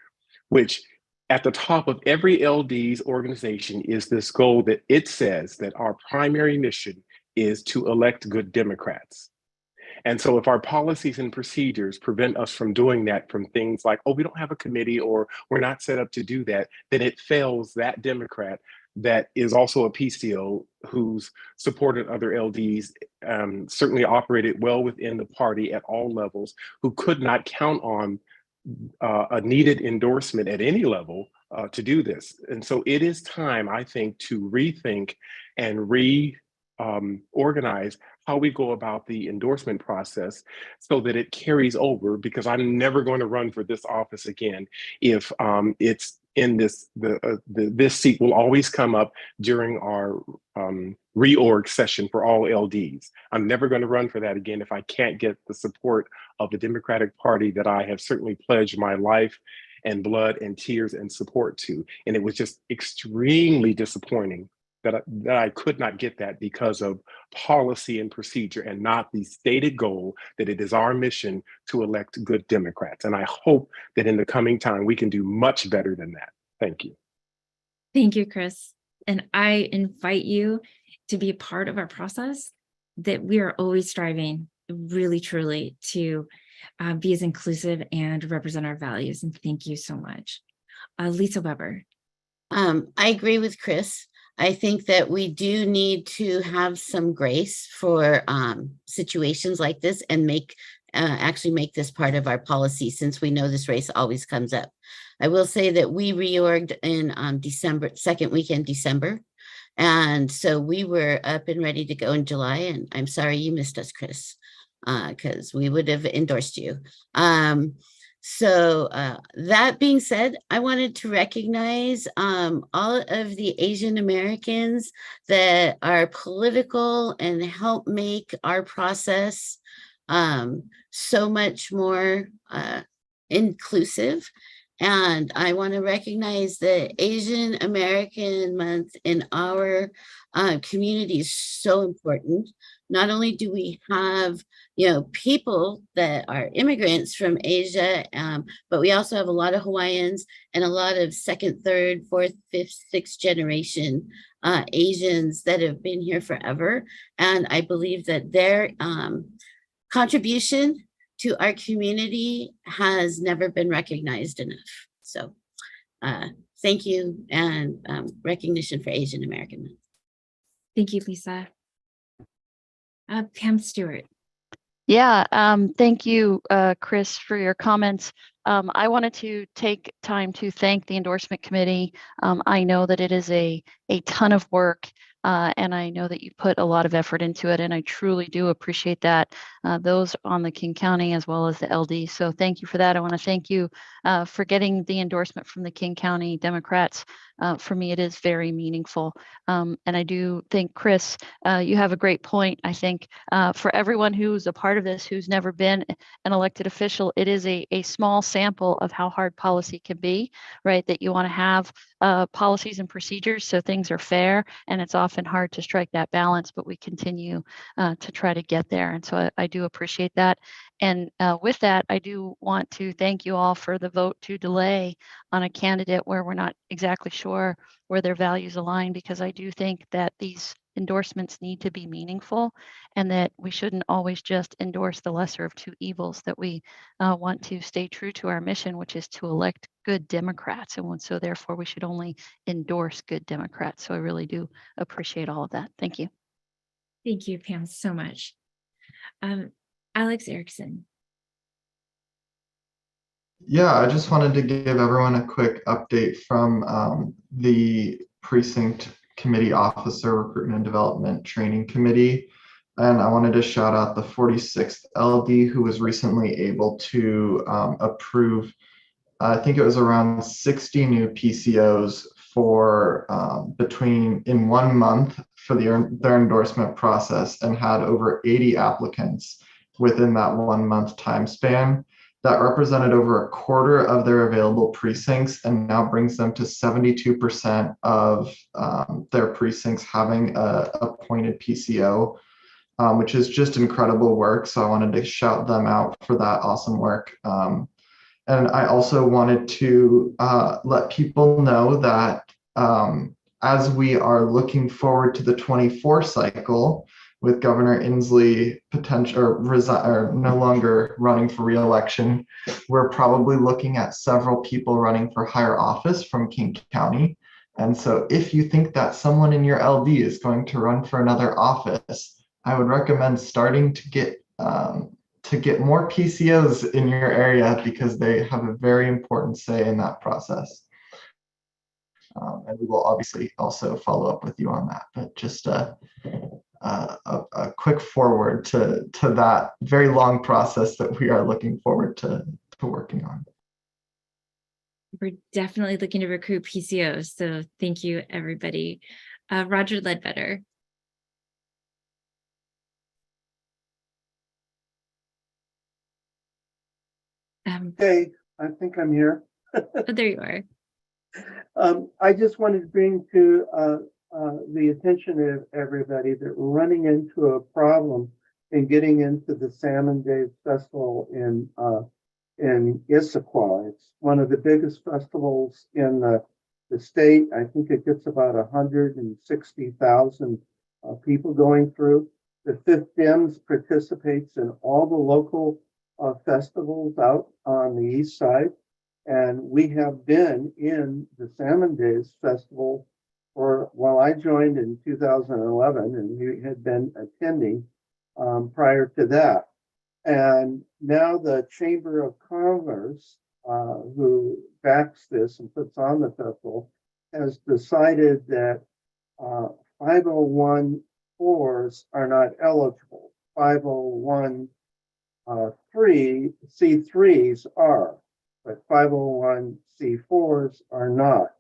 which at the top of every LD's organization is this goal that it says that our primary mission is to elect good Democrats. And so if our policies and procedures prevent us from doing that, from things like, oh, we don't have a committee or we're not set up to do that, then it fails that Democrat that is also a PCO who's supported other LDs, certainly operated well within the party at all levels, who could not count on a needed endorsement at any level to do this. And so it is time, I think, to rethink and reorganize how we go about the endorsement process so that it carries over, because I'm never going to run for this office again if it's in this seat will always come up during our reorg session for all LDs. I'm never going to run for that again if I can't get the support of the Democratic Party that I have certainly pledged my life and blood and tears and support to. And it was just extremely disappointing that I could not get that because of policy and procedure and not the stated goal that it is our mission to elect good Democrats. And I hope that in the coming time, we can do much better than that. Thank you. Thank you, Chris. And I invite you to be a part of our process, that we are always striving really, truly to be as inclusive and represent our values. And thank you so much. Lisa Weber. I agree with Chris. I think that we do need to have some grace for situations like this and actually make this part of our policy, since we know this race always comes up. I will say that we reorged in December, second week in December. And so we were up and ready to go in July. And I'm sorry you missed us, Chris, because we would have endorsed you. So that being said, I wanted to recognize all of the Asian Americans that are political and help make our process so much more inclusive. And I want to recognize the Asian American Month in our community is so important. Not only do we have, people that are immigrants from Asia, but we also have a lot of Hawaiians and a lot of second, third, fourth, fifth, sixth generation Asians that have been here forever. And I believe that their contribution to our community has never been recognized enough. So thank you, and recognition for Asian American Month. Thank you, Lisa. Pam Stewart. Yeah, thank you, Chris, for your comments. I wanted to take time to thank the endorsement committee. I know that it is a ton of work, and I know that you put a lot of effort into it, and I truly do appreciate that, those on the King County as well as the LD. So thank you for that. I want to thank you for getting the endorsement from the King County Democrats. For me, it is very meaningful. And I do think, Chris, you have a great point. I think for everyone who's a part of this, who's never been an elected official, it is a small sample of how hard policy can be, right? That you want to have policies and procedures so things are fair, and it's often hard to strike that balance, but we continue to try to get there. And so I do appreciate that. And with that, I do want to thank you all for the vote to delay on a candidate where we're not exactly sure where their values align, because I do think that these endorsements need to be meaningful, and that we shouldn't always just endorse the lesser of two evils, that we want to stay true to our mission, which is to elect good Democrats. And so therefore we should only endorse good Democrats. So I really do appreciate all of that. Thank you. Thank you, Pam, so much. Alex Erickson. Yeah, I just wanted to give everyone a quick update from the precinct committee officer recruitment and development training committee. And I wanted to shout out the 46th LD who was recently able to approve I think it was around 60 new PCOs for in 1 month for their endorsement process, and had over 80 applicants within that 1 month time span. That represented over a quarter of their available precincts, and now brings them to 72% of their precincts having a appointed PCO, which is just incredible work. So I wanted to shout them out for that awesome work. And I also wanted to let people know that as we are looking forward to the 24 cycle, with Governor Inslee or no longer running for re-election, we're probably looking at several people running for higher office from King County. And so if you think that someone in your LD is going to run for another office, I would recommend starting to get more PCOs in your area, because they have a very important say in that process. And we will obviously also follow up with you on that, but just a quick forward to that very long process that we are looking forward to working on. We're definitely looking to recruit PCOs, so thank you, everybody. Roger Ledbetter. Hey, I think I'm here. Oh, there you are. I just wanted to bring to the attention of everybody that we're running into a problem in getting into the Salmon Days Festival in Issaquah. It's one of the biggest festivals in the state. I think it gets about 160,000 people going through. The Fifth Dems participates in all the local festivals out on the east side. And we have been in the Salmon Days Festival I joined in 2011, and we had been attending prior to that. And now the Chamber of Commerce, who backs this and puts on the festival, has decided that 501(4)s are not eligible. 501(c)(3)s are, but 501(c)(4)s are not.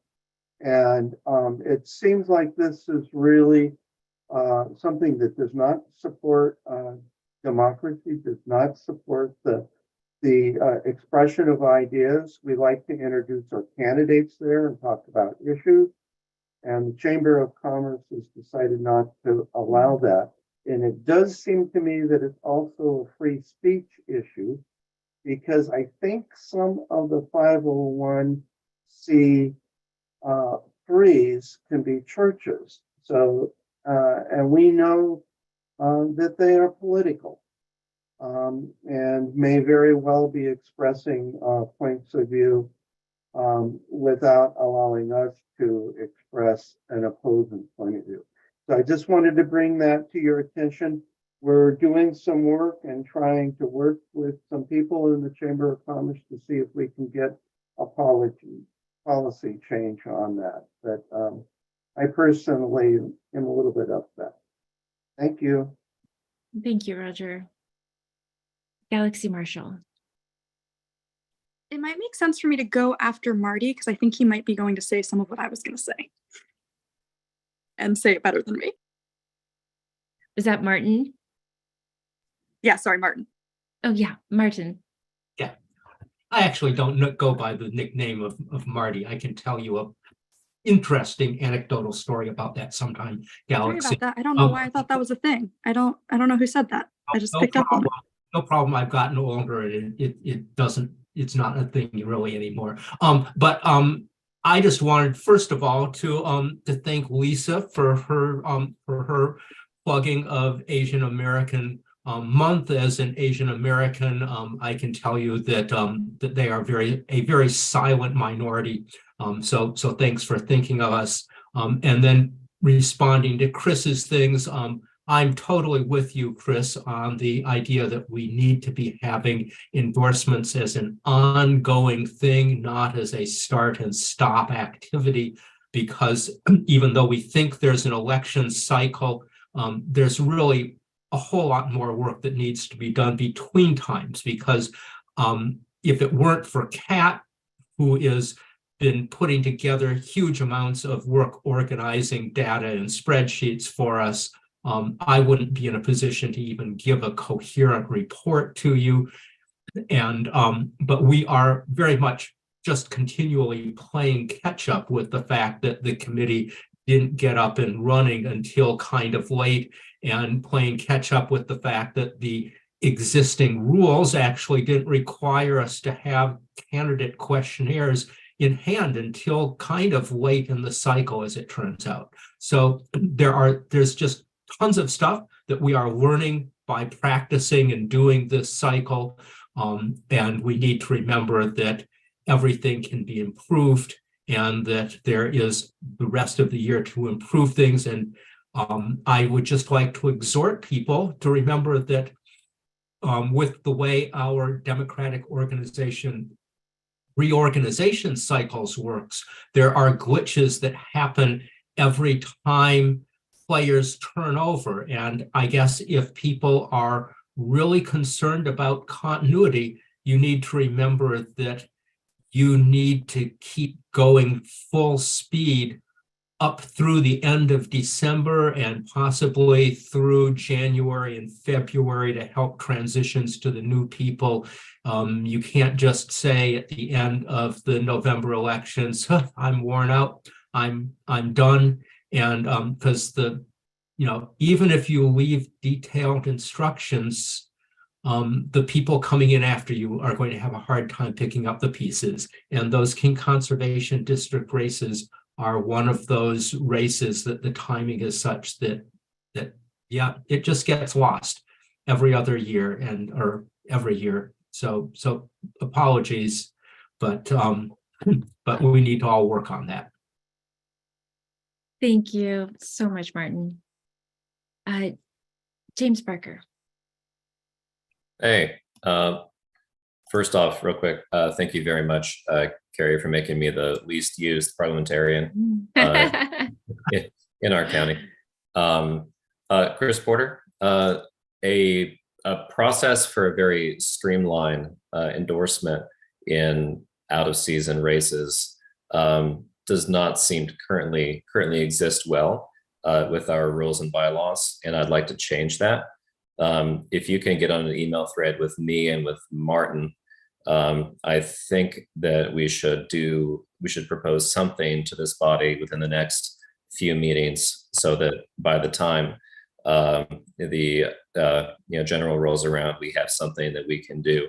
And it seems like this is really something that does not support democracy, does not support the expression of ideas. We like to introduce our candidates there and talk about issues. And the Chamber of Commerce has decided not to allow that. And it does seem to me that it's also a free speech issue, because I think some of the 501(c)(3)s can be churches. So, and we know that they are political and may very well be expressing points of view without allowing us to express an opposing point of view. So I just wanted to bring that to your attention. We're doing some work and trying to work with some people in the Chamber of Commerce to see if we can get a policy change on that. But I personally am a little bit upset. Thank you. Thank you, Roger. Galaxy Marshall. It might make sense for me to go after Marty, because I think he might be going to say some of what I was going to say. And say it better than me. Is that Martin? Yeah, sorry, Martin. Oh, yeah, Martin. Yeah, I actually don't go by the nickname of Marty. I can tell you a interesting anecdotal story about that sometime. Galaxy. Sorry about that. I don't know why I thought that was a thing. I don't know who said that. I just picked up on it. No problem. I've gotten older, and it doesn't. It's not a thing really anymore. But I just wanted, first of all, to thank Lisa for her plugging of Asian American Month. As an Asian American, I can tell you that that they are a very silent minority. So thanks for thinking of us. And then responding to Chris's things, I'm totally with you, Chris, on the idea that we need to be having endorsements as an ongoing thing, not as a start and stop activity, because even though we think there's an election cycle, there's really a whole lot more work that needs to be done between times, because if it weren't for CAT who is been putting together huge amounts of work organizing data and spreadsheets for us. I wouldn't be in a position to even give a coherent report to you. And but we are very much just continually playing catch up with the fact that the committee didn't get up and running until kind of late, and playing catch up with the fact that the existing rules actually didn't require us to have candidate questionnaires in hand until kind of late in the cycle, as it turns out. So there's just tons of stuff that we are learning by practicing and doing this cycle. And we need to remember that everything can be improved and that there is the rest of the year to improve things. And I would just like to exhort people to remember that with the way our democratic reorganization cycles works, there are glitches that happen every time players turn over. And I guess if people are really concerned about continuity, you need to remember that you need to keep going full speed up through the end of December and possibly through January and February to help transitions to the new people. You can't just say at the end of the November elections, I'm worn out, I'm done. And because even if you leave detailed instructions, the people coming in after you are going to have a hard time picking up the pieces. And those King Conservation District races are one of those races that the timing is such that it just gets lost every other year or every year. So apologies, but we need to all work on that. Thank you so much, Martin. James Barker. Hey, first off, real quick, thank you very much, Carrie, for making me the least used parliamentarian in our county. Chris Porter, a process for a very streamlined endorsement in out-of-season races does not seem to currently exist well with our rules and bylaws, and I'd like to change that. If you can get on an email thread with me and with Martin, I think that we should propose something to this body within the next few meetings, so that by the time the general rolls around, we have something that we can do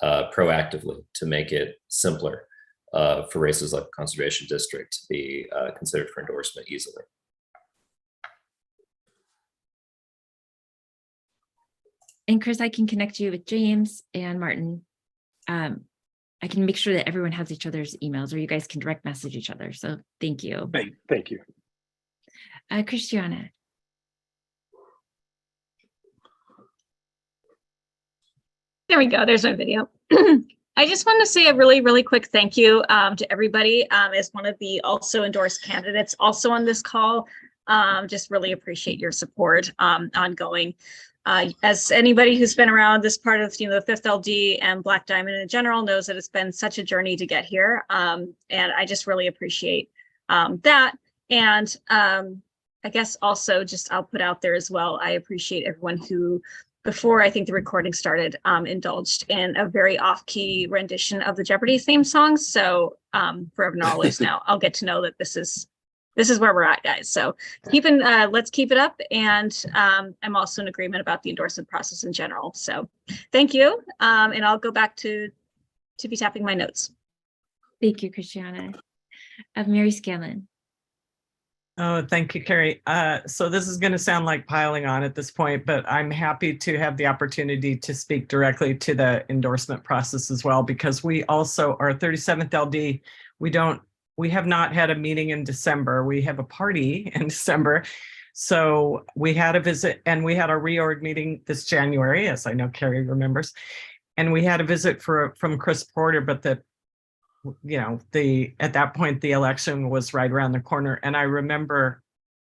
proactively to make it simpler for races like the Conservation District to be considered for endorsement easily. And Chris, I can connect you with James and Martin. I can make sure that everyone has each other's emails, or you guys can direct message each other. So thank you. Thank you. Christiana. There we go. There's my video. I just want to say a really, really quick thank you to everybody as one of the also endorsed candidates also on this call. Just really appreciate your support ongoing. As anybody who's been around this part of the 5th LD and Black Diamond in general knows that it's been such a journey to get here. And I just really appreciate that. And I guess also just I'll put out there as well, I appreciate everyone who, before I think the recording started, indulged in a very off-key rendition of the Jeopardy theme song. So forever and always now, I'll get to know that this is where we're at, guys. So let's keep it up. And I'm also in agreement about the endorsement process in general. So thank you. And I'll go back to be tapping my notes. Thank you, Christiana. Mary Scanlon. Oh, thank you, Carrie. So this is going to sound like piling on at this point, but I'm happy to have the opportunity to speak directly to the endorsement process as well, because we also, our 37th LD, we have not had a meeting in December. We have a party in December. So we had a visit, and we had a reorg meeting this January, as I know Carrie remembers. And we had a visit from Chris Porter, but at that point, the election was right around the corner. And I remember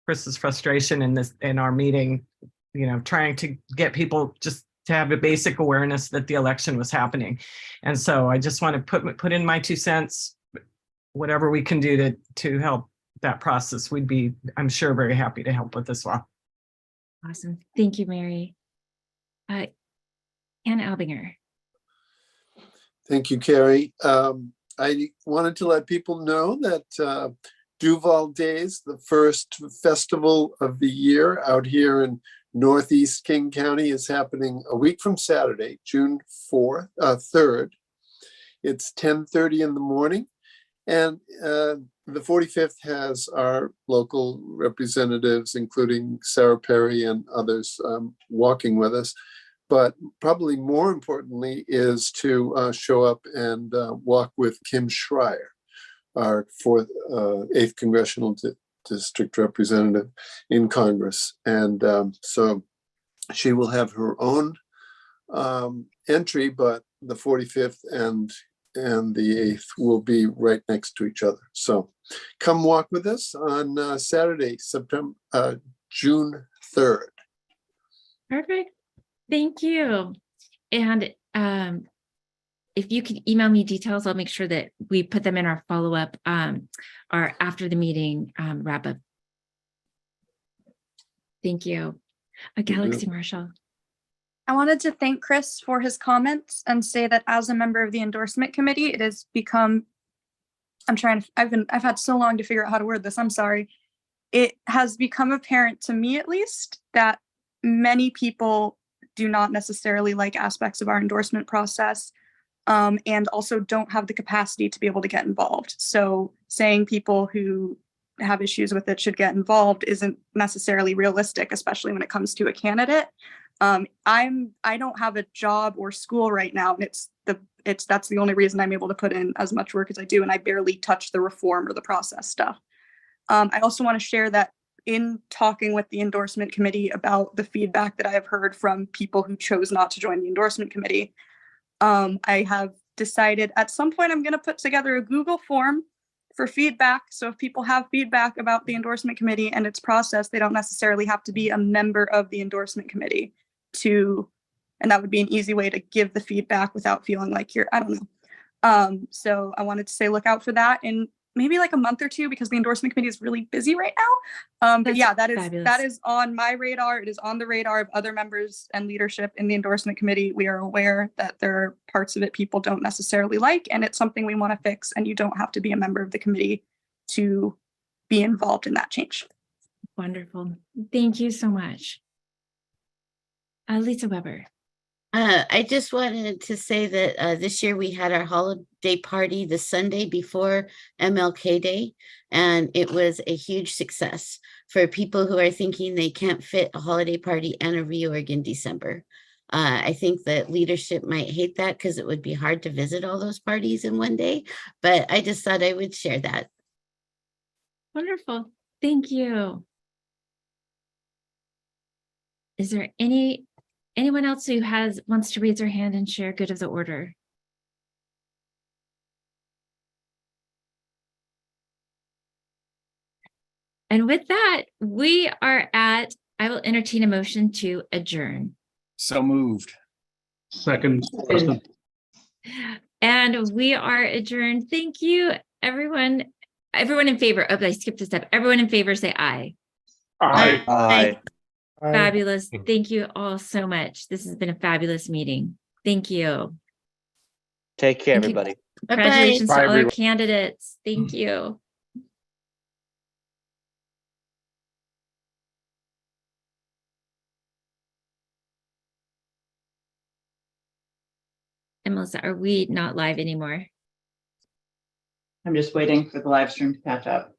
Chris's frustration in our meeting, trying to get people just to have a basic awareness that the election was happening. And so I just want to put in my 2 cents, whatever we can do to help that process. We'd be, I'm sure, very happy to help with as well. Awesome. Thank you, Mary. Anna Albinger. Thank you, Carrie. I wanted to let people know that Duval Days, the first festival of the year out here in Northeast King County, is happening a week from Saturday, June 3rd. It's 10:30 in the morning. And the 45th has our local representatives, including Sarah Perry and others, walking with us. But probably more importantly is to show up and walk with Kim Schreier, our 8th Congressional District Representative in Congress. And so she will have her own entry, but the 45th and the 8th will be right next to each other. So come walk with us on Saturday, June 3rd. Perfect. Thank you. And if you can email me details, I'll make sure that we put them in our follow-up, our after the meeting wrap up. Thank you. Galaxy Marshall. I wanted to thank Chris for his comments and say that as a member of the endorsement committee, it has become, I've had so long to figure out how to word this, I'm sorry. It has become apparent to me, at least, that many people do not necessarily like aspects of our endorsement process, and also don't have the capacity to be able to get involved. So saying people who have issues with it should get involved isn't necessarily realistic, especially when it comes to a candidate. I don't have a job or school right now, and that's the only reason I'm able to put in as much work as I do, and I barely touch the reform or the process stuff. I also want to share that in talking with the endorsement committee about the feedback that I have heard from people who chose not to join the endorsement committee, I have decided at some point I'm going to put together a Google form for feedback. So if people have feedback about the endorsement committee and its process, they don't necessarily have to be a member of the endorsement committee and that would be an easy way to give the feedback without feeling like I don't know. So I wanted to say, look out for that in maybe like a month or two, because the endorsement committee is really busy right now. But yeah, that is on my radar. It is on the radar of other members and leadership in the endorsement committee. We are aware that there are parts of it people don't necessarily like, and it's something we want to fix. And you don't have to be a member of the committee to be involved in that change. Wonderful. Thank you so much. Lisa Weber. I just wanted to say that this year we had our holiday party the Sunday before MLK Day, and it was a huge success for people who are thinking they can't fit a holiday party and a reorg in December. I think that leadership might hate that because it would be hard to visit all those parties in one day, but I just thought I would share that. Wonderful. Thank you. Is there anyone else who wants to raise their hand and share good of the order? And with that, I will entertain a motion to adjourn. So moved. Second. And we are adjourned. Thank you, everyone. Everyone in favor. Oh, I skipped a step. Everyone in favor, say aye. Aye. Aye. Fabulous. Thank you all so much. This has been a fabulous meeting. Thank you. Take care, Thank you. everybody. Congratulations Bye, to all our everyone. candidates. Thank you. And Melissa, are we not live anymore? I'm just waiting for the live stream to catch up.